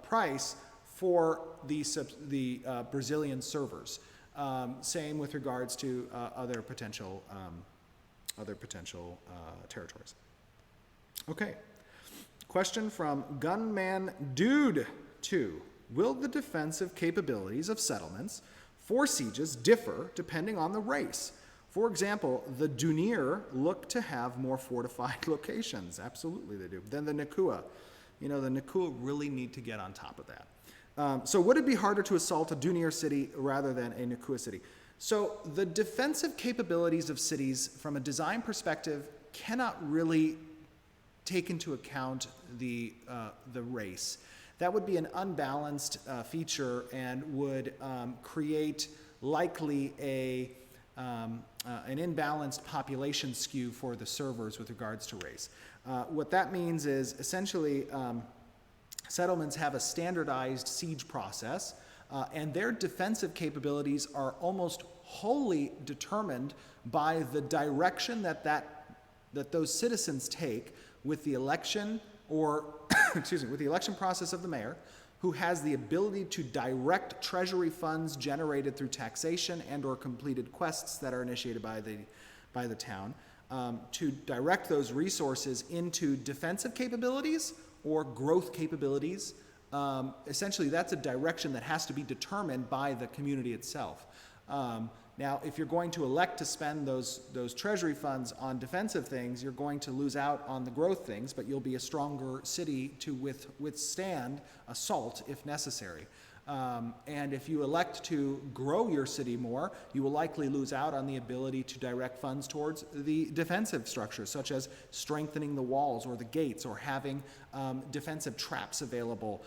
price for the Brazilian servers. Same with regards to other potential territories. Okay, question from Gunman Dude 2. Will the defensive capabilities of settlements for sieges differ depending on the race? For example, the Dunir look to have more fortified locations. Absolutely they do. Then the Nakua. You know, the Nakua really need to get on top of that. So would it be harder to assault a Dunir city rather than a Nakua city? So the defensive capabilities of cities from a design perspective cannot really take into account the race. That would be an unbalanced feature and would create likely an imbalanced population skew for the servers with regards to race. What that means is essentially settlements have a standardized siege process, and their defensive capabilities are almost wholly determined by the direction that those citizens take with the election or excuse me, with the election process of the mayor, who has the ability to direct treasury funds generated through taxation and or completed quests that are initiated by the town, to direct those resources into defensive capabilities or growth capabilities. Essentially, that's a direction that has to be determined by the community itself. Now, if you're going to elect to spend those treasury funds on defensive things, you're going to lose out on the growth things, but you'll be a stronger city to withstand assault if necessary. And if you elect to grow your city more, you will likely lose out on the ability to direct funds towards the defensive structures, such as strengthening the walls or the gates, or having defensive traps available,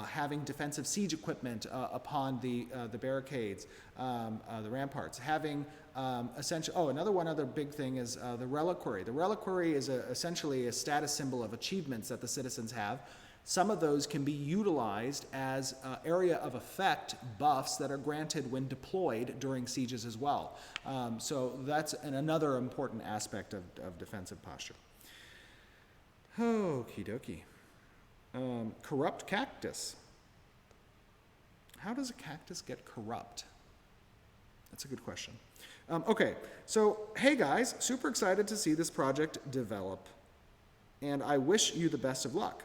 having defensive siege equipment upon the barricades, the ramparts, having another big thing is the reliquary. The reliquary is essentially a status symbol of achievements that the citizens have. Some of those can be utilized as area of effect buffs that are granted when deployed during sieges as well. So that's another important aspect of defensive posture. Okie dokie. Corrupt cactus. How does a cactus get corrupt? That's a good question. Okay, so hey guys, super excited to see this project develop, and I wish you the best of luck.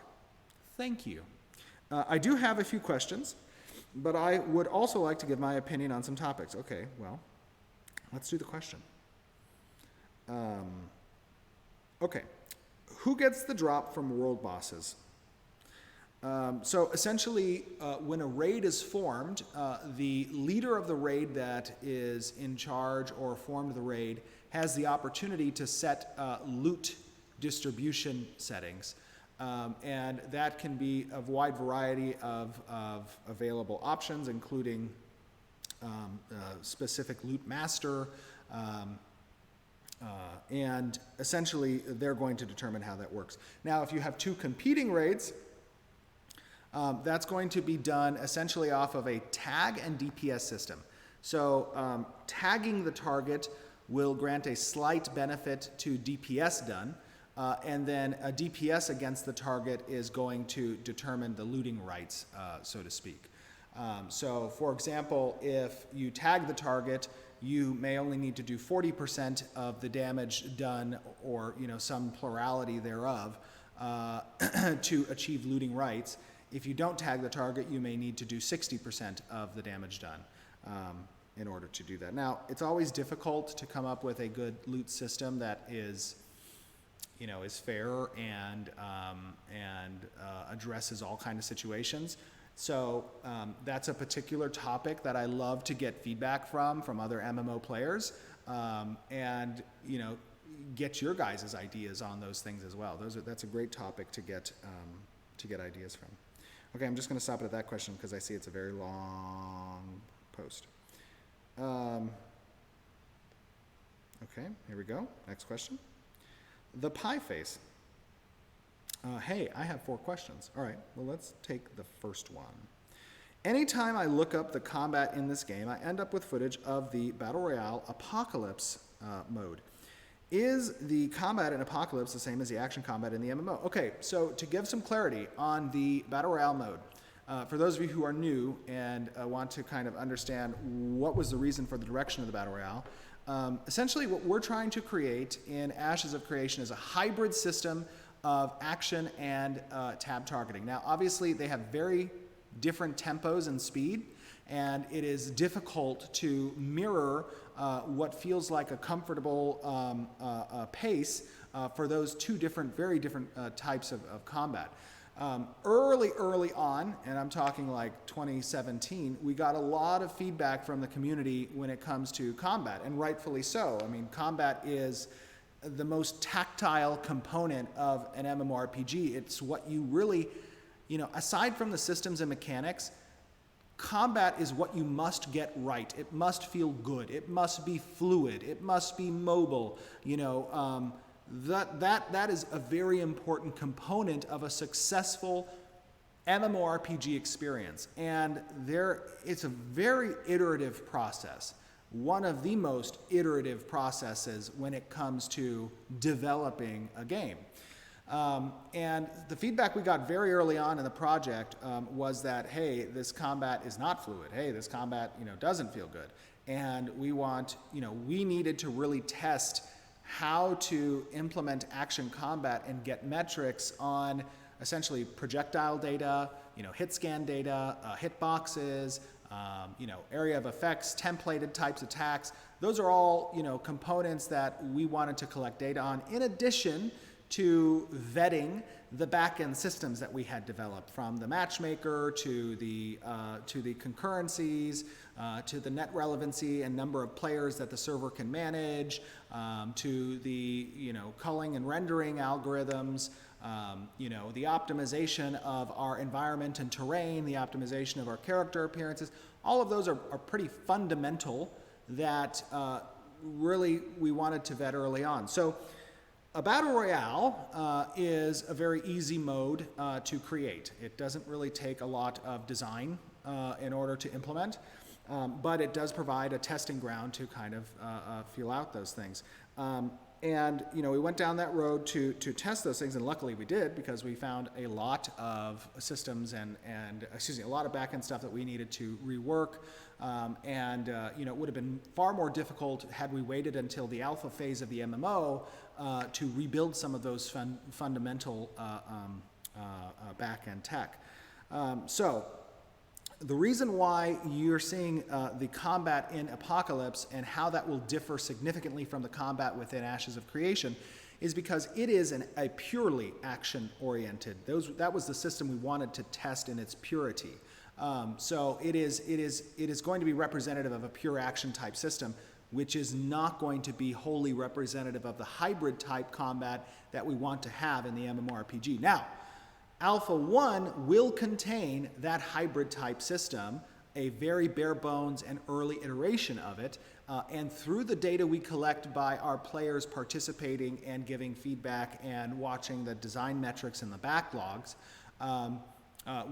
Thank you. I do have a few questions, but I would also like to give my opinion on some topics. Okay, well, let's do the question. Okay, who gets the drop from world bosses? So essentially, when a raid is formed, the leader of the raid that is in charge or formed the raid has the opportunity to set loot distribution settings. And that can be a wide variety of available options, including specific loot master, and essentially they're going to determine how that works. Now, if you have two competing raids, that's going to be done essentially off of a tag and DPS system. So tagging the target will grant a slight benefit to DPS done, and then a DPS against the target is going to determine the looting rights, so to speak. So for example, if you tag the target you may only need to do 40% of the damage done, or some plurality thereof, to achieve looting rights. If you don't tag the target, you may need to do 60% of the damage done in order to do that. Now, it's always difficult to come up with a good loot system that is fair and addresses all kinds of situations. So that's a particular topic that I love to get feedback from other MMO players, and get your guys' ideas on those things as well. That's a great topic to get ideas from. Okay, I'm just going to stop it at that question because I see it's a very long post. Okay, here we go. Next question. The pie face. Hey, I have 4 questions. All right, well, let's take the first one. Anytime I look up the combat in this game, I end up with footage of the Battle Royale Apocalypse mode. Is the combat in Apocalypse the same as the action combat in the MMO? Okay, so to give some clarity on the Battle Royale mode, for those of you who are new and want to kind of understand what was the reason for the direction of the Battle Royale, essentially what we're trying to create in Ashes of Creation is a hybrid system of action and tab targeting. Now, obviously, they have very different tempos and speed, and it is difficult to mirror what feels like a comfortable pace for those two very different types of combat. Early on, and I'm talking like 2017, we got a lot of feedback from the community when it comes to combat, and rightfully so. I mean, combat is the most tactile component of an MMORPG. It's what you really, aside from the systems and mechanics, combat is what you must get right. It must feel good. It must be fluid. It must be mobile. That is a very important component of a successful MMORPG experience. And it's a very iterative process. One of the most iterative processes when it comes to developing a game. And the feedback we got very early on in the project was that, hey, this combat is not fluid. Hey, this combat, doesn't feel good. And we needed to really test how to implement action combat and get metrics on essentially projectile data, hit scan data, hit boxes, area of effects, templated types attacks. Those are all, components that we wanted to collect data on, in addition to vetting the back-end systems that we had developed, from the matchmaker to the concurrencies, to the net relevancy and number of players that the server can manage, to the culling and rendering algorithms, the optimization of our environment and terrain, the optimization of our character appearances. All of those are pretty fundamental that really we wanted to vet early on. So a Battle Royale is a very easy mode to create. It doesn't really take a lot of design in order to implement, but it does provide a testing ground to kind of feel out those things. And we went down that road to test those things, and luckily we did, because we found a lot of systems and a lot of back-end stuff that we needed to rework. It would have been far more difficult had we waited until the alpha phase of the MMO to rebuild some of those fundamental back-end tech. So the reason why you're seeing the combat in Apocalypse and how that will differ significantly from the combat within Ashes of Creation is because it is a purely action-oriented. That was the system we wanted to test in its purity. So it is going to be representative of a pure action type system, which is not going to be wholly representative of the hybrid type combat that we want to have in the MMORPG. Now, Alpha 1 will contain that hybrid type system, a very bare bones and early iteration of it, and through the data we collect by our players participating and giving feedback and watching the design metrics and the backlogs,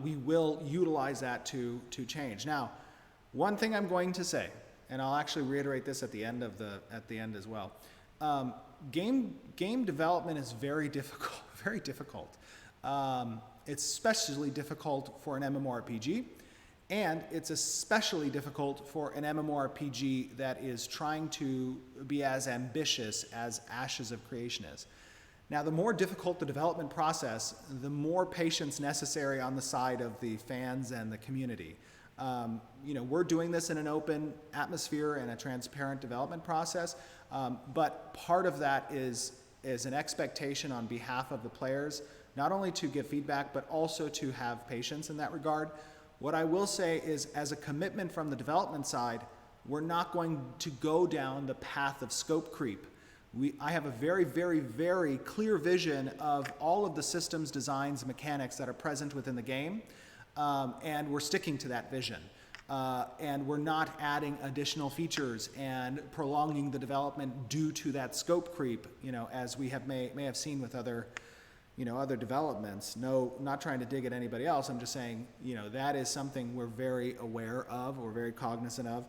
we will utilize that to change. Now, one thing I'm going to say, and I'll actually reiterate this at the end as well. Game development is very difficult, very difficult. It's especially difficult for an MMORPG, And it's especially difficult for an MMORPG that is trying to be as ambitious as Ashes of Creation is. Now, the more difficult the development process, the more patience necessary on the side of the fans and the community. We're doing this in an open atmosphere and a transparent development process, but part of that is an expectation on behalf of the players, not only to give feedback, but also to have patience in that regard. What I will say is, as a commitment from the development side, we're not going to go down the path of scope creep. I have a very, very, very clear vision of all of the systems, designs, mechanics that are present within the game, and we're sticking to that vision. And we're not adding additional features and prolonging the development due to that scope creep, as we may have seen with other developments. No, not trying to dig at anybody else. I'm just saying, that is something we're very aware of, we're very cognizant of,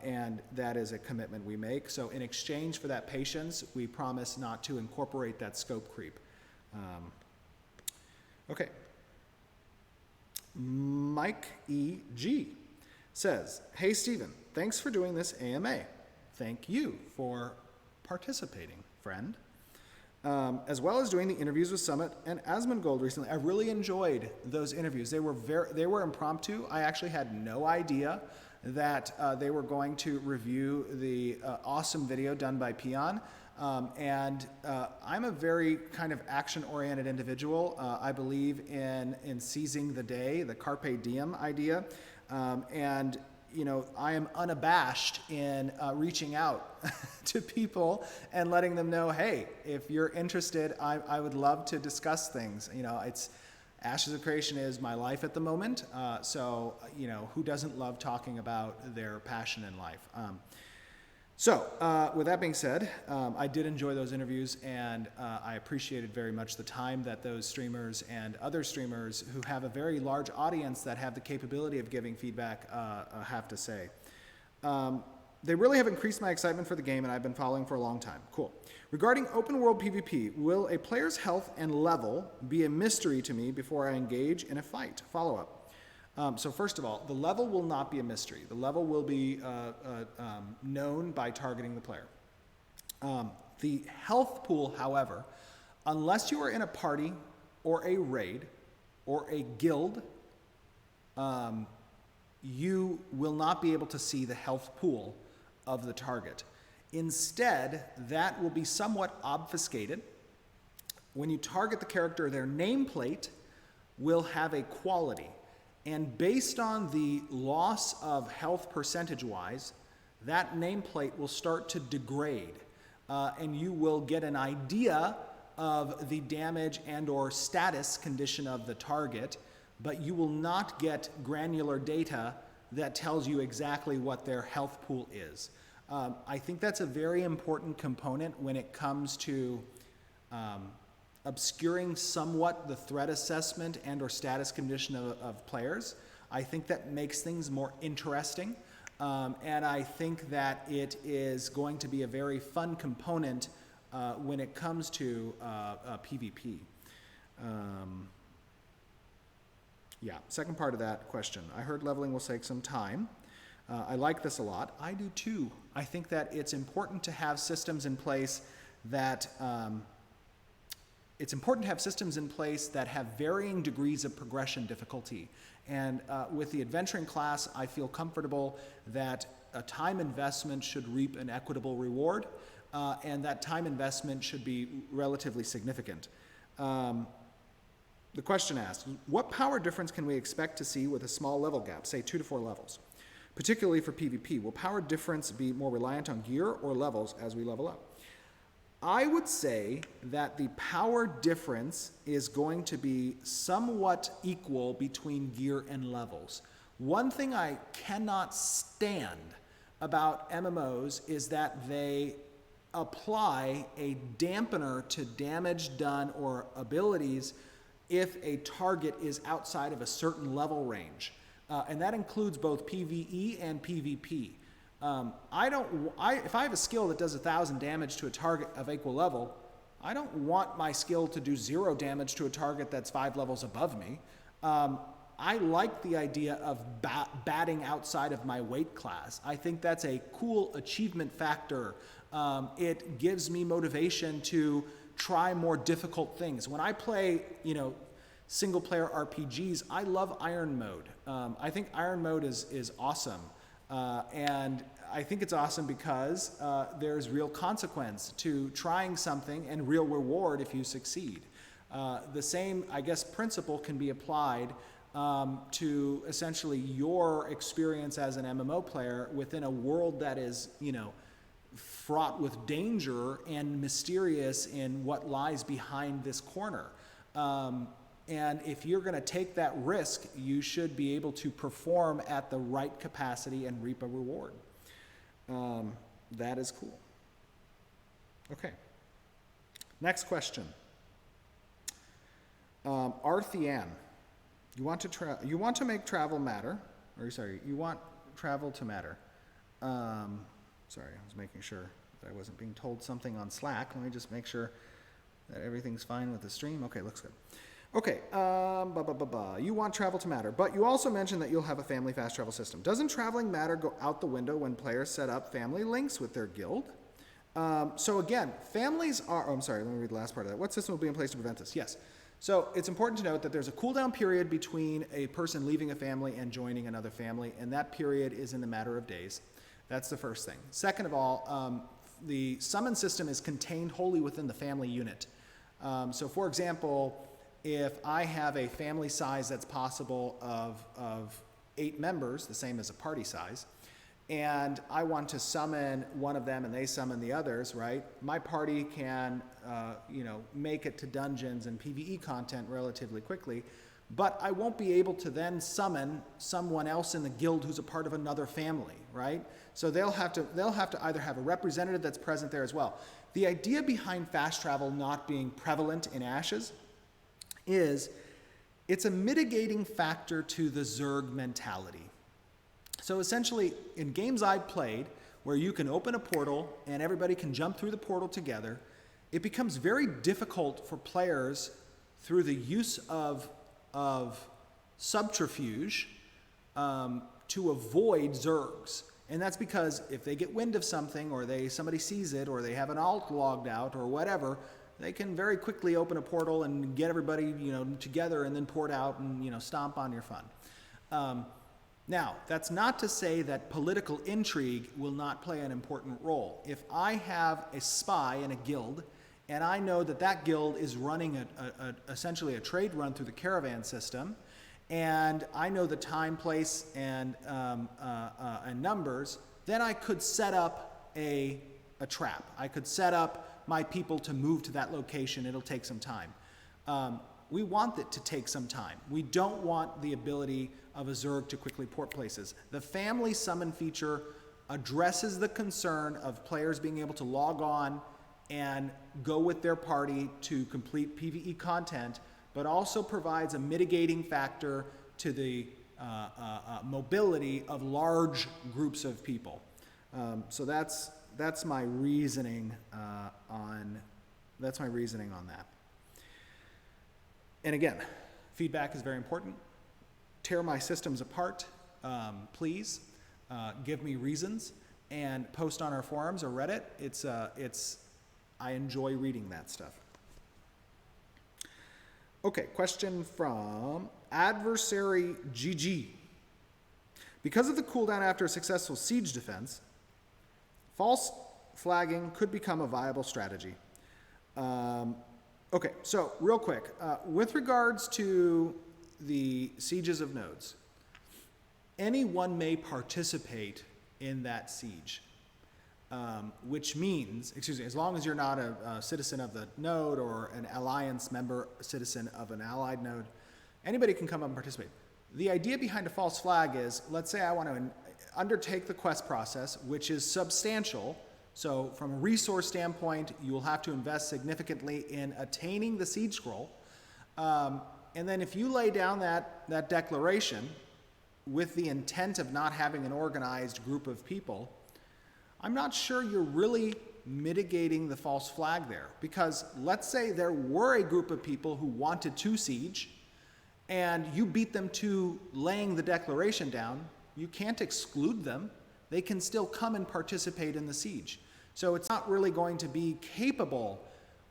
and that is a commitment we make. So in exchange for that patience, we promise not to incorporate that scope creep. Okay. Mike E.G. says, "Hey Steven, thanks for doing this AMA. Thank you for participating, friend. As well as doing the interviews with Summit and Asmongold recently. I really enjoyed those interviews. They were impromptu. I actually had no idea that they were going to review the awesome video done by Peon. And I'm a very kind of action-oriented individual. I believe in seizing the day, the carpe diem idea. And I am unabashed in reaching out to people and letting them know, hey, if you're interested, I would love to discuss things. It's Ashes of Creation is my life at the moment. So who doesn't love talking about their passion in life? So with that being said, I did enjoy those interviews, and I appreciated very much the time that those streamers and other streamers who have a very large audience that have the capability of giving feedback have to say. They really have increased my excitement for the game, and I've been following for a long time. Cool. Regarding open world PvP, will a player's health and level be a mystery to me before I engage in a fight? Follow-up. So first of all, the level will not be a mystery. The level will be known by targeting the player. The health pool, however, unless you are in a party or a raid or a guild, you will not be able to see the health pool of the target. Instead, that will be somewhat obfuscated. When you target the character, their nameplate will have a quality. And based on the loss of health percentage-wise, that nameplate will start to degrade. And you will get an idea of the damage and or status condition of the target, but you will not get granular data that tells you exactly what their health pool is. I think that's a very important component when it comes to obscuring somewhat the threat assessment and or status condition of players. I think that makes things more interesting, and I think that it is going to be a very fun component when it comes to PvP. Yeah, second part of that question. I heard leveling will take some time. I like this a lot. I do too. I think that it's important to have systems in place that have varying degrees of progression difficulty. And with the adventuring class, I feel comfortable that a time investment should reap an equitable reward, and that time investment should be relatively significant. The question asked, what power difference can we expect to see with a small level gap, say 2 to 4 levels? Particularly for PvP, will power difference be more reliant on gear or levels as we level up? I would say that the power difference is going to be somewhat equal between gear and levels. One thing I cannot stand about MMOs is that they apply a dampener to damage done or abilities if a target is outside of a certain level range. And that includes both PvE and PvP. If I have a skill that does 1,000 damage to a target of equal level, I don't want my skill to do 0 damage to a target that's 5 levels above me. I like the idea of batting outside of my weight class. I think that's a cool achievement factor. It gives me motivation to try more difficult things. When I play, single player RPGs, I love Iron Mode. I think Iron Mode is awesome. And I think it's awesome because there's real consequence to trying something and real reward if you succeed. The same, I guess, principle can be applied to essentially your experience as an MMO player within a world that is, fraught with danger and mysterious in what lies behind this corner. And if you're going to take that risk, you should be able to perform at the right capacity and reap a reward. That is cool. Okay. Next question. Arthian, you want to make travel matter, you want travel to matter. Sorry, I was making sure that I wasn't being told something on Slack. Let me just make sure that everything's fine with the stream. Okay, looks good. Okay, you want travel to matter, but you also mentioned that you'll have a family fast travel system. Doesn't traveling matter go out the window when players set up family links with their guild? So again, families are, let me read the last part of that. What system will be in place to prevent this? Yes. So it's important to note that there's a cooldown period between a person leaving a family and joining another family, and that period is in the matter of days. That's the first thing. Second of all, the summon system is contained wholly within the family unit. So for example, if I have a family size that's possible of 8 members, the same as a party size, and I want to summon one of them and they summon the others, right? My party can, make it to dungeons and PvE content relatively quickly, but I won't be able to then summon someone else in the guild who's a part of another family, right? So they'll have to either have a representative that's present there as well. The idea behind fast travel not being prevalent in Ashes is it's a mitigating factor to the Zerg mentality. So essentially, in games I've played, where you can open a portal and everybody can jump through the portal together, it becomes very difficult for players through the use of subterfuge to avoid Zergs. And that's because if they get wind of something, or somebody sees it, or they have an alt logged out, or whatever, they can very quickly open a portal and get everybody together and then port out and stomp on your fun. Now, that's not to say that political intrigue will not play an important role. If I have a spy in a guild, and I know that that guild is running essentially a trade run through the caravan system, and I know the time, place, and numbers, then I could set up a trap. I could set up my people to move to that location. It'll take some time. We want it to take some time. We don't want the ability of a Zerg to quickly port places. The family summon feature addresses the concern of players being able to log on and go with their party to complete PvE content, but also provides a mitigating factor to the mobility of large groups of people. So that's my reasoning on that. And again, feedback is very important. Tear my systems apart, please. Give me reasons and post on our forums or Reddit. I enjoy reading that stuff. Okay, question from Adversary GG. Because of the cooldown after a successful siege defense, false flagging could become a viable strategy. Okay, so real quick, with regards to the sieges of nodes, anyone may participate in that siege, which means, as long as you're not a citizen of the node or an alliance member, citizen of an allied node, anybody can come up and participate. The idea behind a false flag is, let's say I want to undertake the quest process, which is substantial. So from a resource standpoint, you will have to invest significantly in attaining the siege scroll. And then if you lay down that declaration with the intent of not having an organized group of people, I'm not sure you're really mitigating the false flag there. Because let's say there were a group of people who wanted to siege, and you beat them to laying the declaration down, you can't exclude them. They can still come and participate in the siege. So it's not really going to be capable.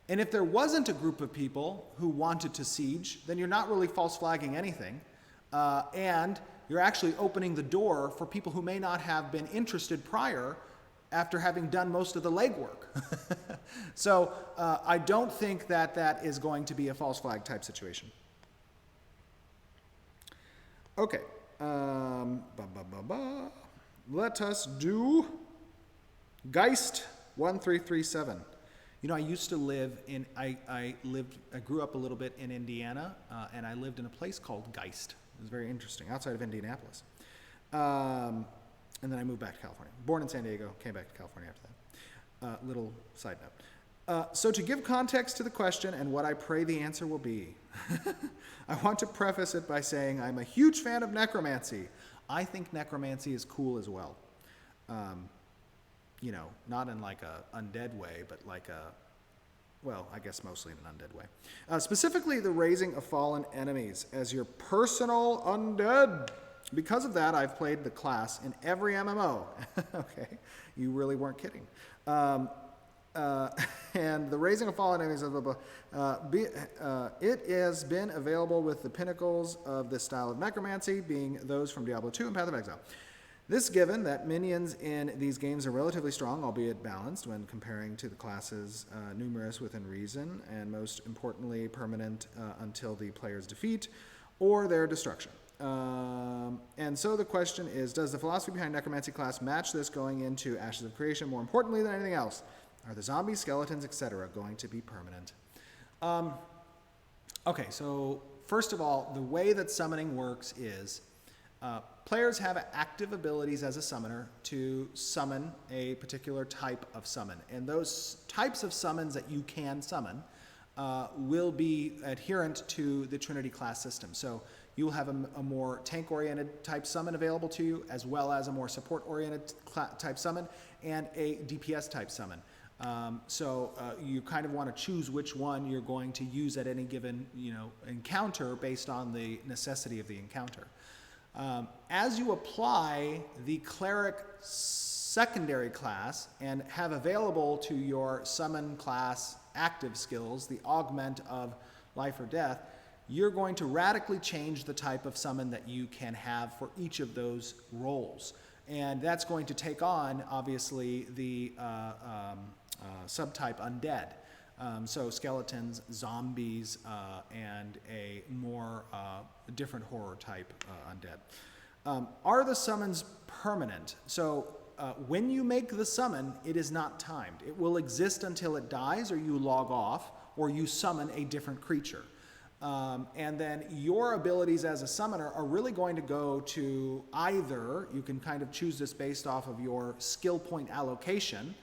And if there wasn't a group of people who wanted to siege, then you're not really false flagging anything. And you're actually opening the door for people who may not have been interested prior after having done most of the legwork. So I don't think that that is going to be a false flag type situation. Okay. Let us do Geist 1337. You know, I used to live in, I grew up a little bit in Indiana, and I lived in a place called Geist. It was very interesting, outside of Indianapolis. And then I moved back to California. Born in San Diego, came back to California after that. Little side note. So to give context to the question and what I pray the answer will be, I want to preface it by saying I'm a huge fan of necromancy. I think necromancy is cool as well. You know, not in like a undead way, but like a, well, I guess mostly in an undead way. Specifically, the raising of fallen enemies as your personal undead. Because of that, I've played the class in every MMO. Okay, you really weren't kidding. And the raising of fallen enemies, it has been available with the pinnacles of this style of necromancy, being those from Diablo 2 and Path of Exile. This given that minions in these games are relatively strong, albeit balanced, when comparing to the classes numerous within reason, and most importantly, permanent until the player's defeat or their destruction. And so the question is, does the philosophy behind necromancy class match this going into Ashes of Creation more importantly than anything else? Are the zombies, skeletons, etc. going to be permanent? Okay, so first of all, the way that summoning works is players have active abilities as a summoner to summon a particular type of summon. And those types of summons that you can summon will be adherent to the Trinity class system. So you will have a more tank-oriented type summon available to you, as well as a more support-oriented type summon and a DPS type summon. So you kind of want to choose which one you're going to use at any given encounter based on the necessity of the encounter. As you apply the Cleric secondary class and have available to your summon class active skills, the augment of life or death, you're going to radically change the type of summon that you can have for each of those roles. And that's going to take on, obviously, the subtype undead. So skeletons, zombies, and a more different horror type undead. Are the summons permanent? So when you make the summon, it is not timed. It will exist until it dies, or you log off, or you summon a different creature. And then your abilities as a summoner are really going to go to either, you can kind of choose this based off of your skill point allocation,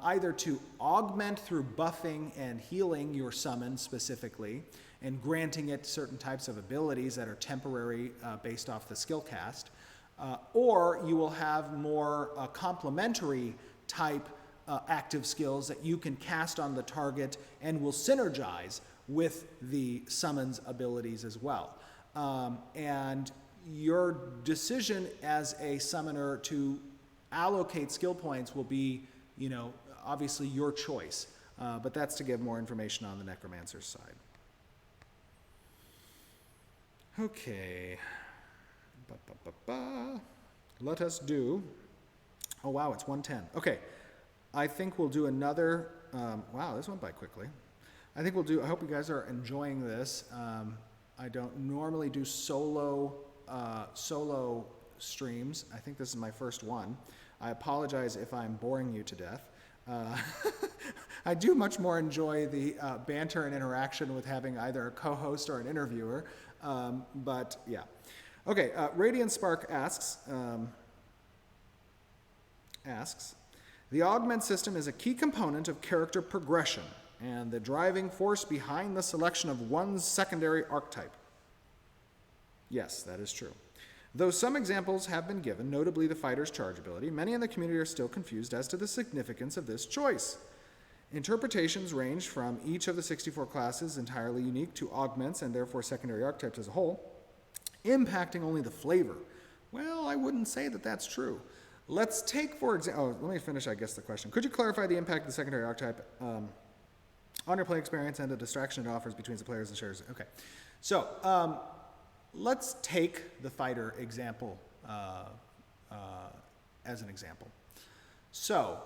either to augment through buffing and healing your summon specifically, and granting it certain types of abilities that are temporary based off the skill cast, or you will have more complementary type active skills that you can cast on the target and will synergize with the summons abilities as well. And your decision as a summoner to allocate skill points will be, obviously your choice. But that's to give more information on the Necromancer's side. Okay. Let us do, oh wow, it's 1:10. Okay, I think we'll do another, wow, this went by quickly. I hope you guys are enjoying this. I don't normally do solo streams. I think this is my first one. I apologize if I'm boring you to death. I do much more enjoy the banter and interaction with having either a co-host or an interviewer, but yeah. Okay, Radiant Spark asks, the augment system is a key component of character progression and the driving force behind the selection of one's secondary archetype. Yes, that is true. Though some examples have been given, notably the fighter's charge ability, many in the community are still confused as to the significance of this choice. Interpretations range from each of the 64 classes entirely unique to augments and therefore secondary archetypes as a whole, impacting only the flavor. Well, I wouldn't say that that's true. Let's take, for example, let me finish, I guess, the question. Could you clarify the impact of the secondary archetype on your play experience and the distraction it offers between the players and shares? Okay, so let's take the fighter example as an example. So,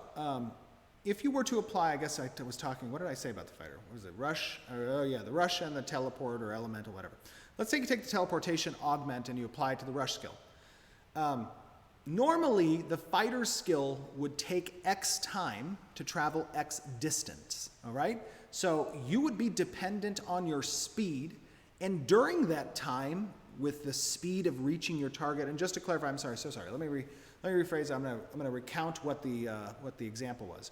if you were to apply, I guess I was talking, what did I say about the fighter? What was it, rush? Oh yeah, the rush and the teleport or elemental, whatever. Let's say you take the teleportation augment and you apply it to the rush skill. Normally, the fighter's skill would take X time to travel X distance, all right? So you would be dependent on your speed, and during that time, with the speed of reaching your target, and just to clarify, I'm sorry, so sorry, let me rephrase, I'm gonna recount what the example was.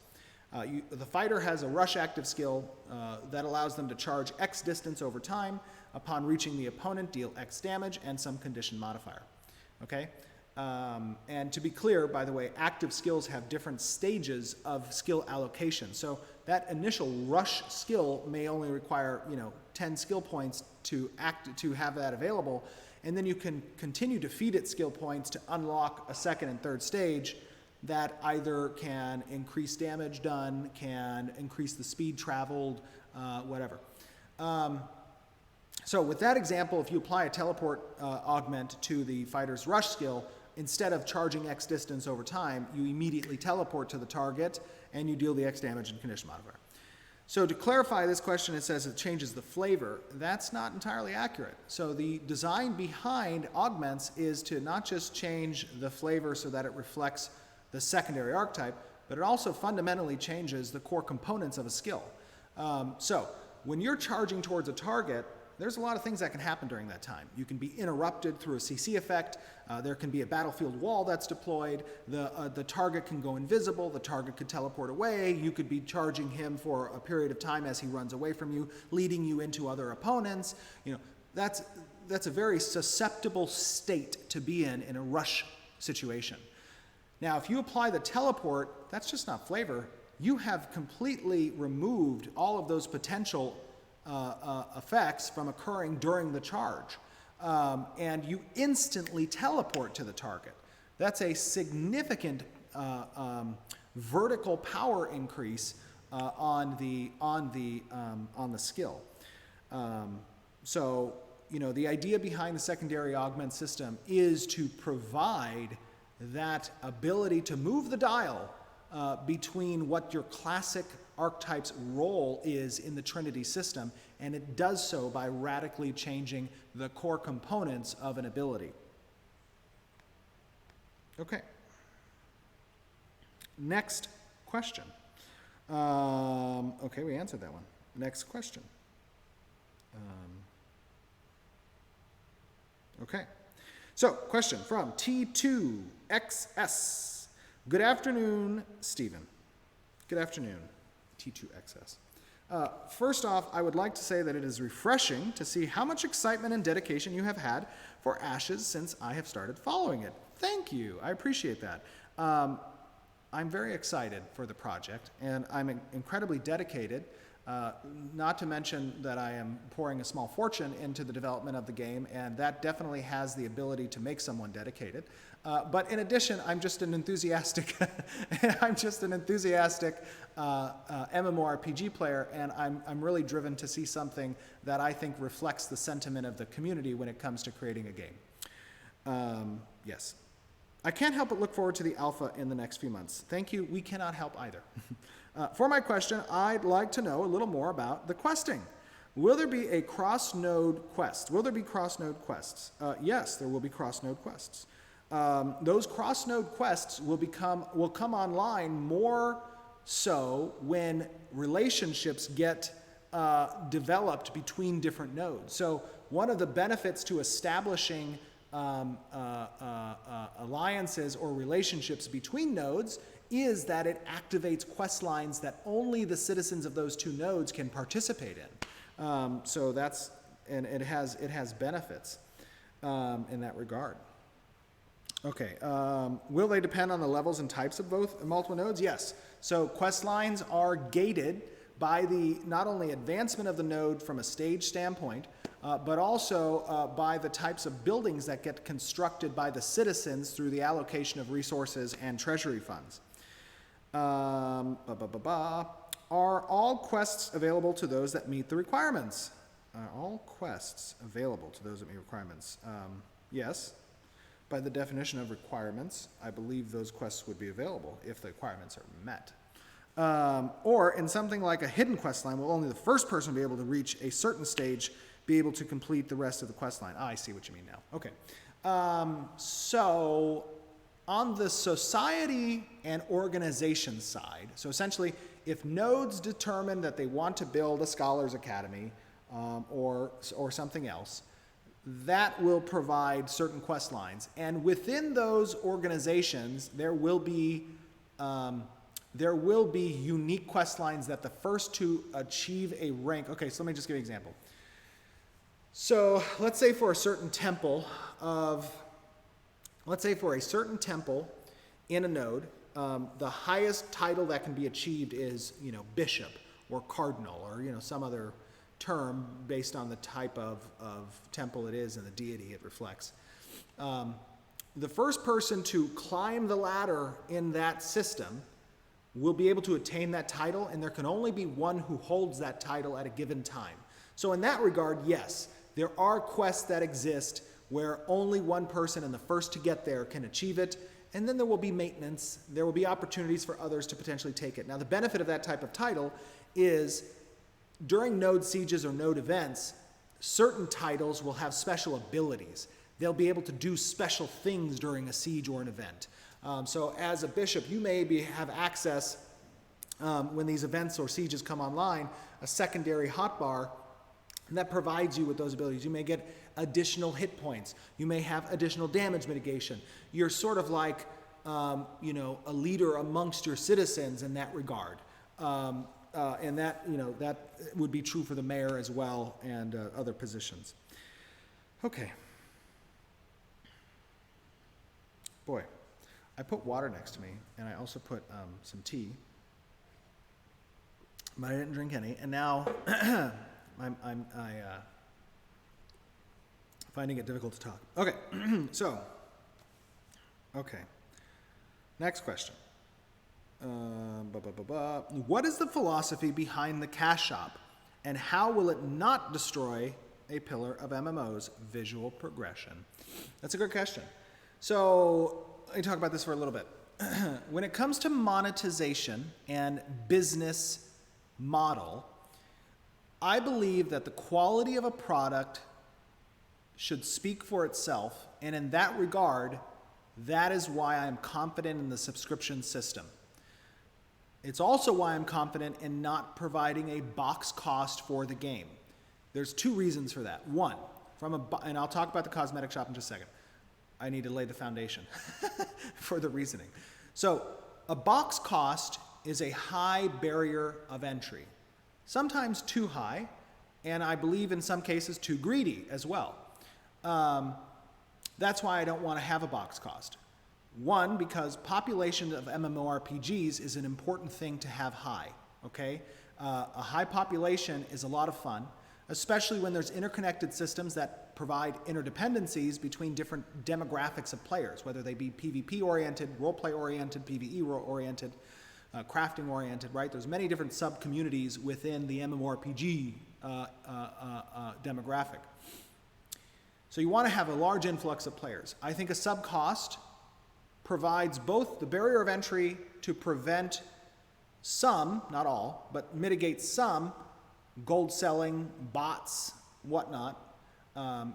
The fighter has a rush active skill that allows them to charge X distance over time. Upon reaching the opponent, deal X damage and some condition modifier. Okay? And to be clear, by the way, active skills have different stages of skill allocation. So that initial rush skill may only require 10 skill points to have that available, and then you can continue to feed it skill points to unlock a second and third stage that either can increase damage done, can increase the speed traveled, whatever. So with that example, if you apply a teleport augment to the fighter's rush skill, instead of charging X distance over time, you immediately teleport to the target and you deal the X damage and condition modifier. So to clarify this question, it says it changes the flavor. That's not entirely accurate. So the design behind augments is to not just change the flavor so that it reflects the secondary archetype, but it also fundamentally changes the core components of a skill. So when you're charging towards a target, there's a lot of things that can happen during that time. You can be interrupted through a CC effect. There can be a battlefield wall that's deployed. The target can go invisible. The target could teleport away. You could be charging him for a period of time as he runs away from you, leading you into other opponents. That's a very susceptible state to be in a rush situation. Now, if you apply the teleport, that's just not flavor. You have completely removed all of those potential effects from occurring during the charge. And you instantly teleport to the target. That's a significant vertical power increase on the skill. So, the idea behind the secondary augment system is to provide that ability to move the dial between what your classic archetype's role is in the Trinity system, and it does so by radically changing the core components of an ability. Okay. Next question. Okay, we answered that one. Next question. Okay. So, question from T2XS. Good afternoon, Stephen. Good afternoon, T2XS. First off, I would like to say that it is refreshing to see how much excitement and dedication you have had for Ashes since I have started following it. Thank you. I appreciate that. I'm very excited for the project, and I'm incredibly dedicated, not to mention that I am pouring a small fortune into the development of the game, and that definitely has the ability to make someone dedicated. But in addition, I'm just an enthusiastic, MMORPG player, and I'm really driven to see something that I think reflects the sentiment of the community when it comes to creating a game. Yes. I can't help but look forward to the alpha in the next few months. Thank you. We cannot help either. For my question, I'd like to know a little more about the questing. Will there be a cross-node quest? Will there be cross-node quests? Yes, there will be cross-node quests. Those cross-node quests will come online more so when relationships get developed between different nodes. So one of the benefits to establishing alliances or relationships between nodes is that it activates quest lines that only the citizens of those two nodes can participate in. So that's, and it has benefits in that regard. Okay, will they depend on the levels and types of both multiple nodes? Yes. So quest lines are gated by the not only advancement of the node from a stage standpoint, but also by the types of buildings that get constructed by the citizens through the allocation of resources and treasury funds. Are all quests available to those that meet the requirements? Are all quests available to those that meet requirements? Yes. By the definition of requirements, I believe those quests would be available if the requirements are met. Or in something like a hidden quest line, will only the first person be able to reach a certain stage be able to complete the rest of the quest line. I see what you mean now. Okay. So on the society and organization side, so essentially if nodes determine that they want to build a scholars academy or something else, that will provide certain quest lines. And within those organizations, there will be unique quest lines that the first to achieve a rank. Okay, so let me just give you an example. So let's say for a certain temple in a node, the highest title that can be achieved is, bishop or cardinal or, some other term based on the type of temple it is and the deity it reflects. The first person to climb the ladder in that system will be able to attain that title, and there can only be one who holds that title at a given time. So in that regard, yes, there are quests that exist where only one person and the first to get there can achieve it, and then there will be maintenance. There will be opportunities for others to potentially take it. Now, the benefit of that type of title is during node sieges or node events, certain titles will have special abilities. They'll be able to do special things during a siege or an event. So as a bishop, you may have access, when these events or sieges come online, a secondary hotbar that provides you with those abilities. You may get additional hit points. You may have additional damage mitigation. You're sort of like, a leader amongst your citizens in that regard. And that, that would be true for the mayor as well and other positions. Okay. Boy, I put water next to me, and I also put some tea, but I didn't drink any, and now I'm finding it difficult to talk. Okay, okay. Next question. What is the philosophy behind the cash shop, and how will it not destroy a pillar of MMO's visual progression? That's a good question. So let me talk about this for a little bit. When it comes to monetization and business model, I believe that the quality of a product should speak for itself, and in that regard, that is why I'm confident in the subscription system. It's also why I'm confident in not providing a box cost for the game. There's two reasons for that. One, and I'll talk about the cosmetic shop in just a second. I need to lay the foundation for the reasoning. So a box cost is a high barrier of entry, sometimes too high, and I believe in some cases too greedy as well. That's why I don't want to have a box cost. One, because population of MMORPGs is an important thing to have high, okay? A high population is a lot of fun, especially when there's interconnected systems that provide interdependencies between different demographics of players, whether they be PvP-oriented, role-play-oriented, PvE-oriented, crafting-oriented, right? There's many different sub-communities within the MMORPG demographic. So you want to have a large influx of players. I think a sub-cost provides both the barrier of entry to prevent some, not all, but mitigate some gold selling, bots, whatnot,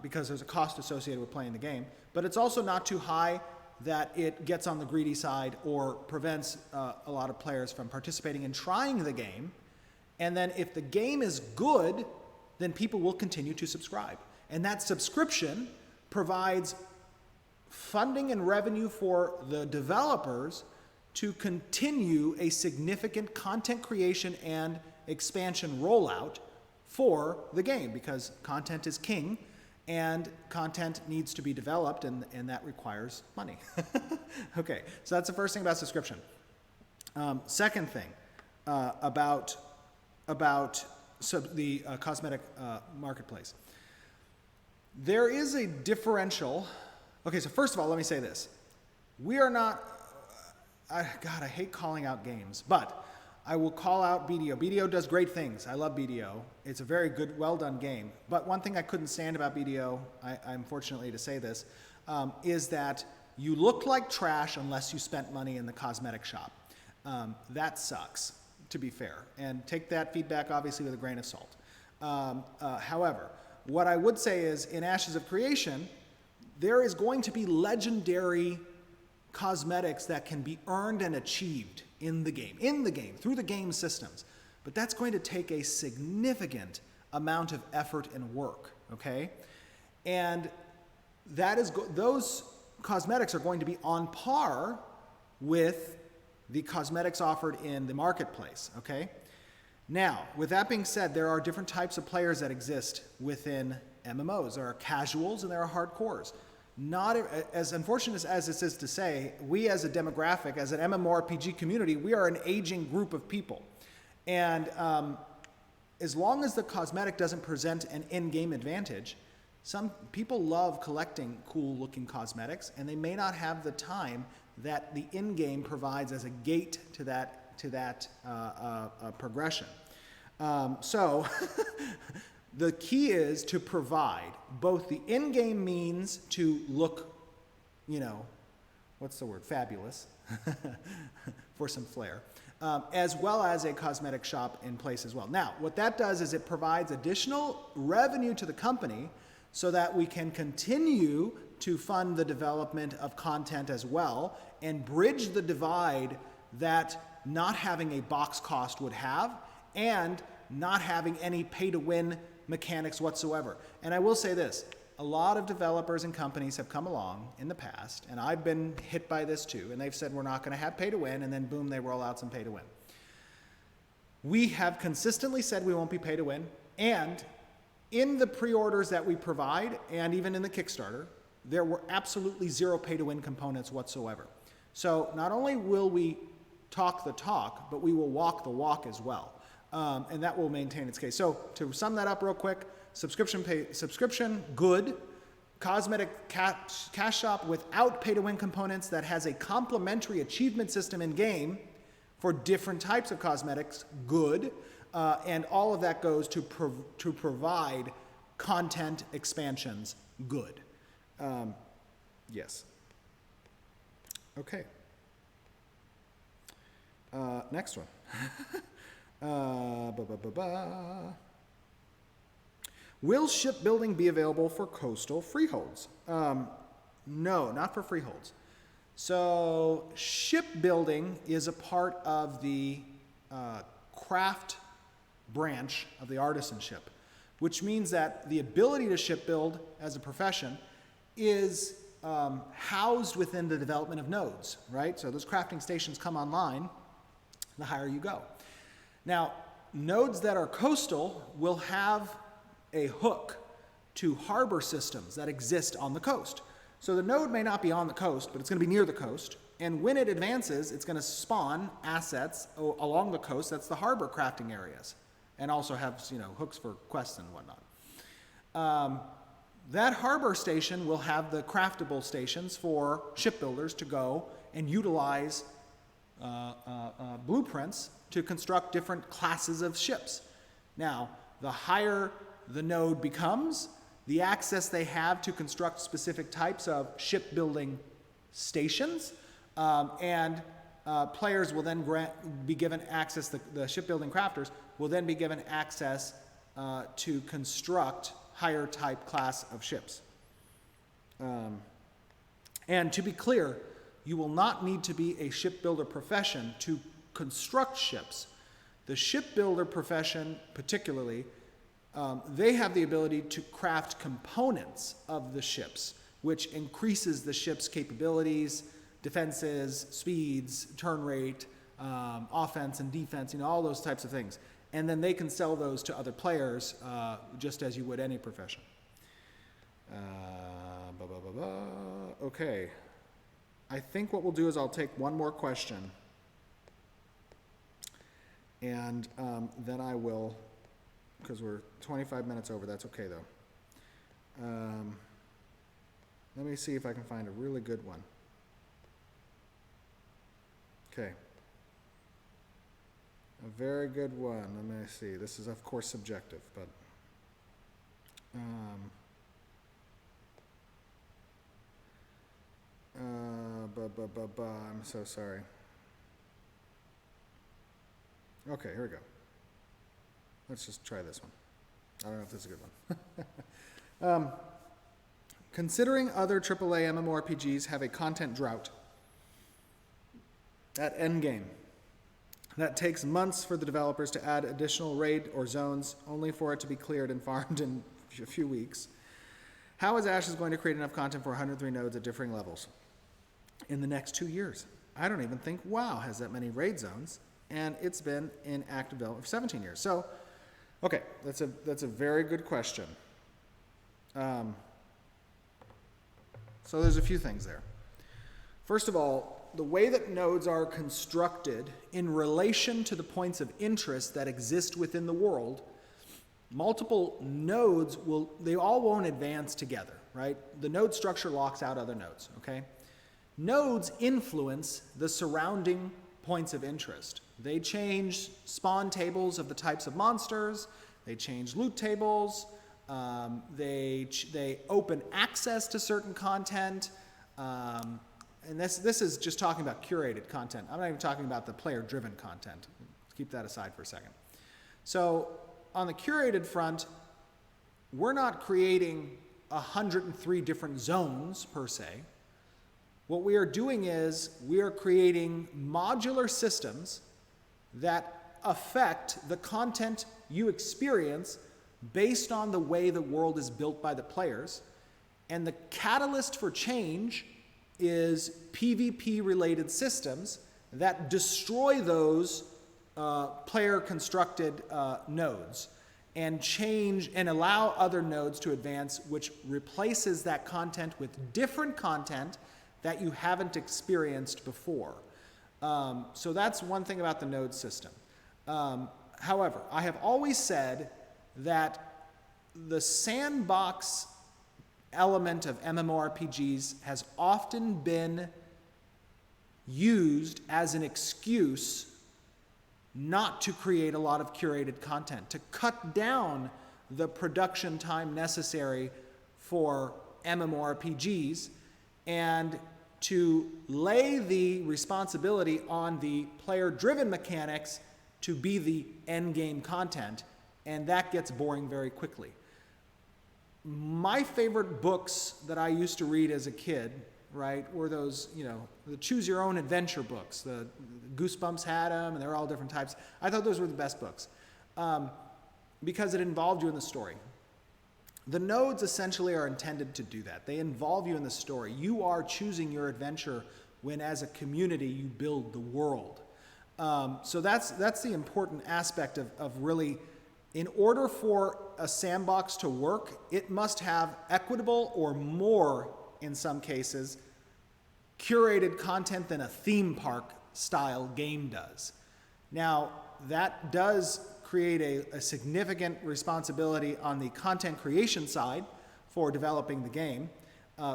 because there's a cost associated with playing the game. But it's also not too high that it gets on the greedy side or prevents a lot of players from participating in trying the game. And then if the game is good, then people will continue to subscribe. And that subscription provides funding and revenue for the developers to continue a significant content creation and expansion rollout for the game, because content is king and content needs to be developed, and that requires money. Okay, so that's the first thing about subscription. Second thing about the cosmetic marketplace. There is a differential. Okay, so first of all, let me say this. We are not, God, I hate calling out games, but I will call out BDO. BDO does great things. I love BDO. It's a very good, well-done game. But one thing I couldn't stand about BDO, I'm fortunately to say this, is that you look like trash unless you spent money in the cosmetic shop. That sucks, to be fair. And take that feedback, obviously, with a grain of salt. However, what I would say is, in Ashes of Creation, there is going to be legendary cosmetics that can be earned and achieved in the game, through the game systems. But that's going to take a significant amount of effort and work, okay? And that is those cosmetics are going to be on par with the cosmetics offered in the marketplace, okay? Now, with that being said, there are different types of players that exist within MMOs. There are casuals and there are hardcores. Not as unfortunate as this is to say, we as a demographic, as an MMORPG community, we are an aging group of people. And as long as the cosmetic doesn't present an in-game advantage, some people love collecting cool-looking cosmetics, and they may not have the time that the in-game provides as a gate to that progression. So the key is to provide both the in-game means to look, what's the word, fabulous, for some flair, as well as a cosmetic shop in place as well. Now, what that does is it provides additional revenue to the company so that we can continue to fund the development of content as well and bridge the divide that not having a box cost would have and not having any pay-to-win mechanics whatsoever. And I will say this, a lot of developers and companies have come along in the past, and I've been hit by this too, and they've said we're not going to have pay-to-win, and then boom, they roll out some pay-to-win. We have consistently said we won't be pay-to-win, and in the pre-orders that we provide, and even in the Kickstarter, there were absolutely zero pay-to-win components whatsoever. So not only will we talk the talk, but we will walk the walk as well. And that will maintain its case. So to sum that up real quick, subscription, good. Cosmetic cash shop without pay-to-win components that has a complementary achievement system in-game for different types of cosmetics, good. And all of that goes to provide content expansions, good. Yes. Okay. Next one. Will shipbuilding be available for coastal freeholds? No, not for freeholds. So shipbuilding is a part of the craft branch of the artisanship, which means that the ability to shipbuild as a profession is housed within the development of nodes, right? So those crafting stations come online the higher you go. Now, nodes that are coastal will have a hook to harbor systems that exist on the coast. So the node may not be on the coast, but it's going to be near the coast. And when it advances, it's going to spawn assets along the coast. That's the harbor crafting areas. And also have, hooks for quests and whatnot. That harbor station will have the craftable stations for shipbuilders to go and utilize blueprints to construct different classes of ships. Now, the higher the node becomes, the access they have to construct specific types of shipbuilding stations, and players will then be given access, the shipbuilding crafters will then be given access to construct higher type class of ships. And to be clear, you will not need to be a shipbuilder profession to construct ships. The shipbuilder profession particularly, they have the ability to craft components of the ships, which increases the ship's capabilities, defenses, speeds, turn rate, offense and defense, all those types of things. And then they can sell those to other players just as you would any profession. Okay. I think what we'll do is I'll take one more question. And then I will, because we're 25 minutes over, that's okay though. Let me see if I can find a really good one. Okay. A very good one. Let me see. This is, of course, subjective, but I'm so sorry. Okay, here we go. Let's just try this one. I don't know if this is a good one. Considering other AAA MMORPGs have a content drought at endgame that takes months for the developers to add additional raid or zones only for it to be cleared and farmed in a few weeks, how is Ashes going to create enough content for 103 nodes at differing levels in the next 2 years? I don't even think WoW has that many raid zones, and it's been in active development for 17 years. So, okay, that's a very good question. So there's a few things there. First of all, the way that nodes are constructed in relation to the points of interest that exist within the world, multiple nodes they all won't advance together, right? The node structure locks out other nodes, okay? Nodes influence the surrounding points of interest. They change spawn tables of the types of monsters, they change loot tables, they open access to certain content, and this is just talking about curated content. I'm not even talking about the player-driven content. Let's keep that aside for a second. So on the curated front, we're not creating 103 different zones per se. What we are doing is we are creating modular systems that affect the content you experience based on the way the world is built by the players. And the catalyst for change is PvP-related systems that destroy those player-constructed nodes and change and allow other nodes to advance, which replaces that content with different content that you haven't experienced before. So that's one thing about the node system. However, I have always said that the sandbox element of MMORPGs has often been used as an excuse not to create a lot of curated content, to cut down the production time necessary for MMORPGs and to lay the responsibility on the player-driven mechanics to be the end-game content, and that gets boring very quickly. My favorite books that I used to read as a kid, right, were those, the choose-your-own-adventure books. The Goosebumps had them, and they were all different types. I thought those were the best books because it involved you in the story. The nodes essentially are intended to do that. They involve you in the story. You are choosing your adventure when, as a community, you build the world. So that's the important aspect of really, in order for a sandbox to work, it must have equitable or more, in some cases, curated content than a theme park style game does. Now, that does create a significant responsibility on the content creation side for developing the game.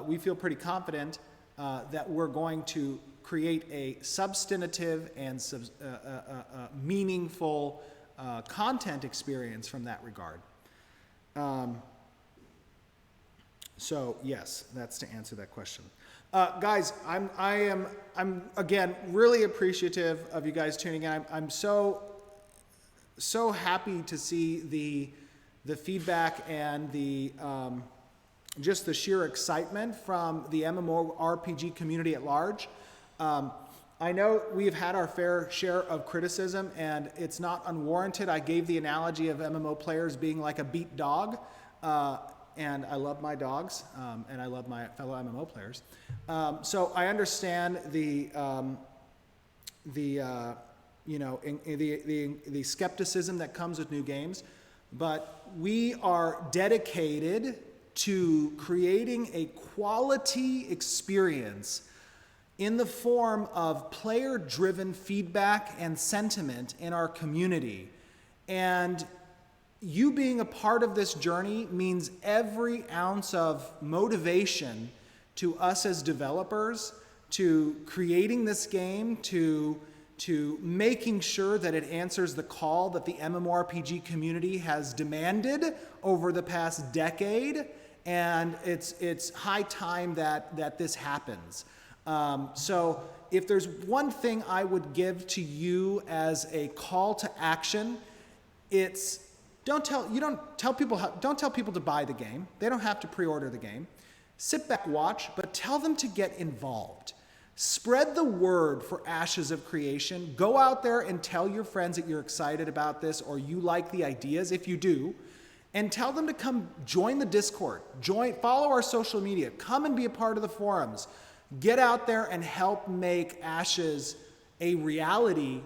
We feel pretty confident that we're going to create a substantive and meaningful content experience from that regard. So yes, that's to answer that question. Guys, I'm again really appreciative of you guys tuning in. I'm so happy to see the feedback and the just the sheer excitement from the MMORPG community at large. I know we've had our fair share of criticism, and it's not unwarranted. I gave the analogy of MMO players being like a beat dog, and I love my dogs, and I love my fellow MMO players. So I understand the skepticism that comes with new games, but we are dedicated to creating a quality experience in the form of player-driven feedback and sentiment in our community. And you being a part of this journey means every ounce of motivation to us as developers, to creating this game, to making sure that it answers the call that the MMORPG community has demanded over the past decade. And it's high time that this happens. So if there's one thing I would give to you as a call to action, it's don't tell people to buy the game. They don't have to pre-order the game. Sit back, watch, but tell them to get involved. Spread the word for Ashes of Creation. Go out there and tell your friends that you're excited about this or you like the ideas, if you do, and tell them to come join the Discord, follow our social media, come and be a part of the forums. Get out there and help make Ashes a reality,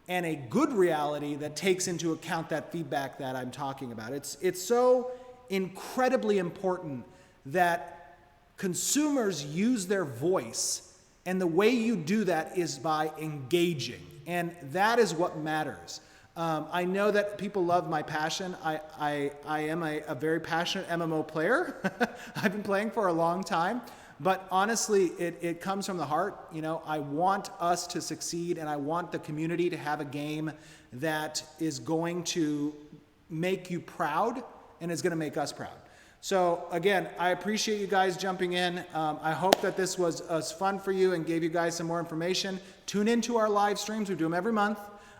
and a good reality that takes into account that feedback that I'm talking about. It's so incredibly important that consumers use their voice, and the way you do that is by engaging, and that is what matters. I know that people love my passion. I am a very passionate MMO player. I've been playing for a long time. But honestly, it comes from the heart. You know, I want us to succeed, and I want the community to have a game that is going to make you proud and is going to make us proud. So again, I appreciate you guys jumping in. I hope that this was fun for you and gave you guys some more information. Tune into our live streams. We do them every month.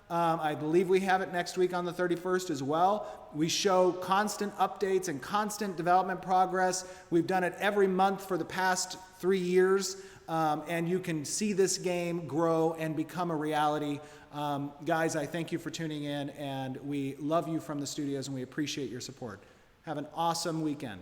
I believe we have it next week on the 31st as well. We show constant updates and constant development progress. We've done it every month for the past 3 years, and you can see this game grow and become a reality. Guys, I thank you for tuning in, and we love you from the studios, and we appreciate your support. Have an awesome weekend.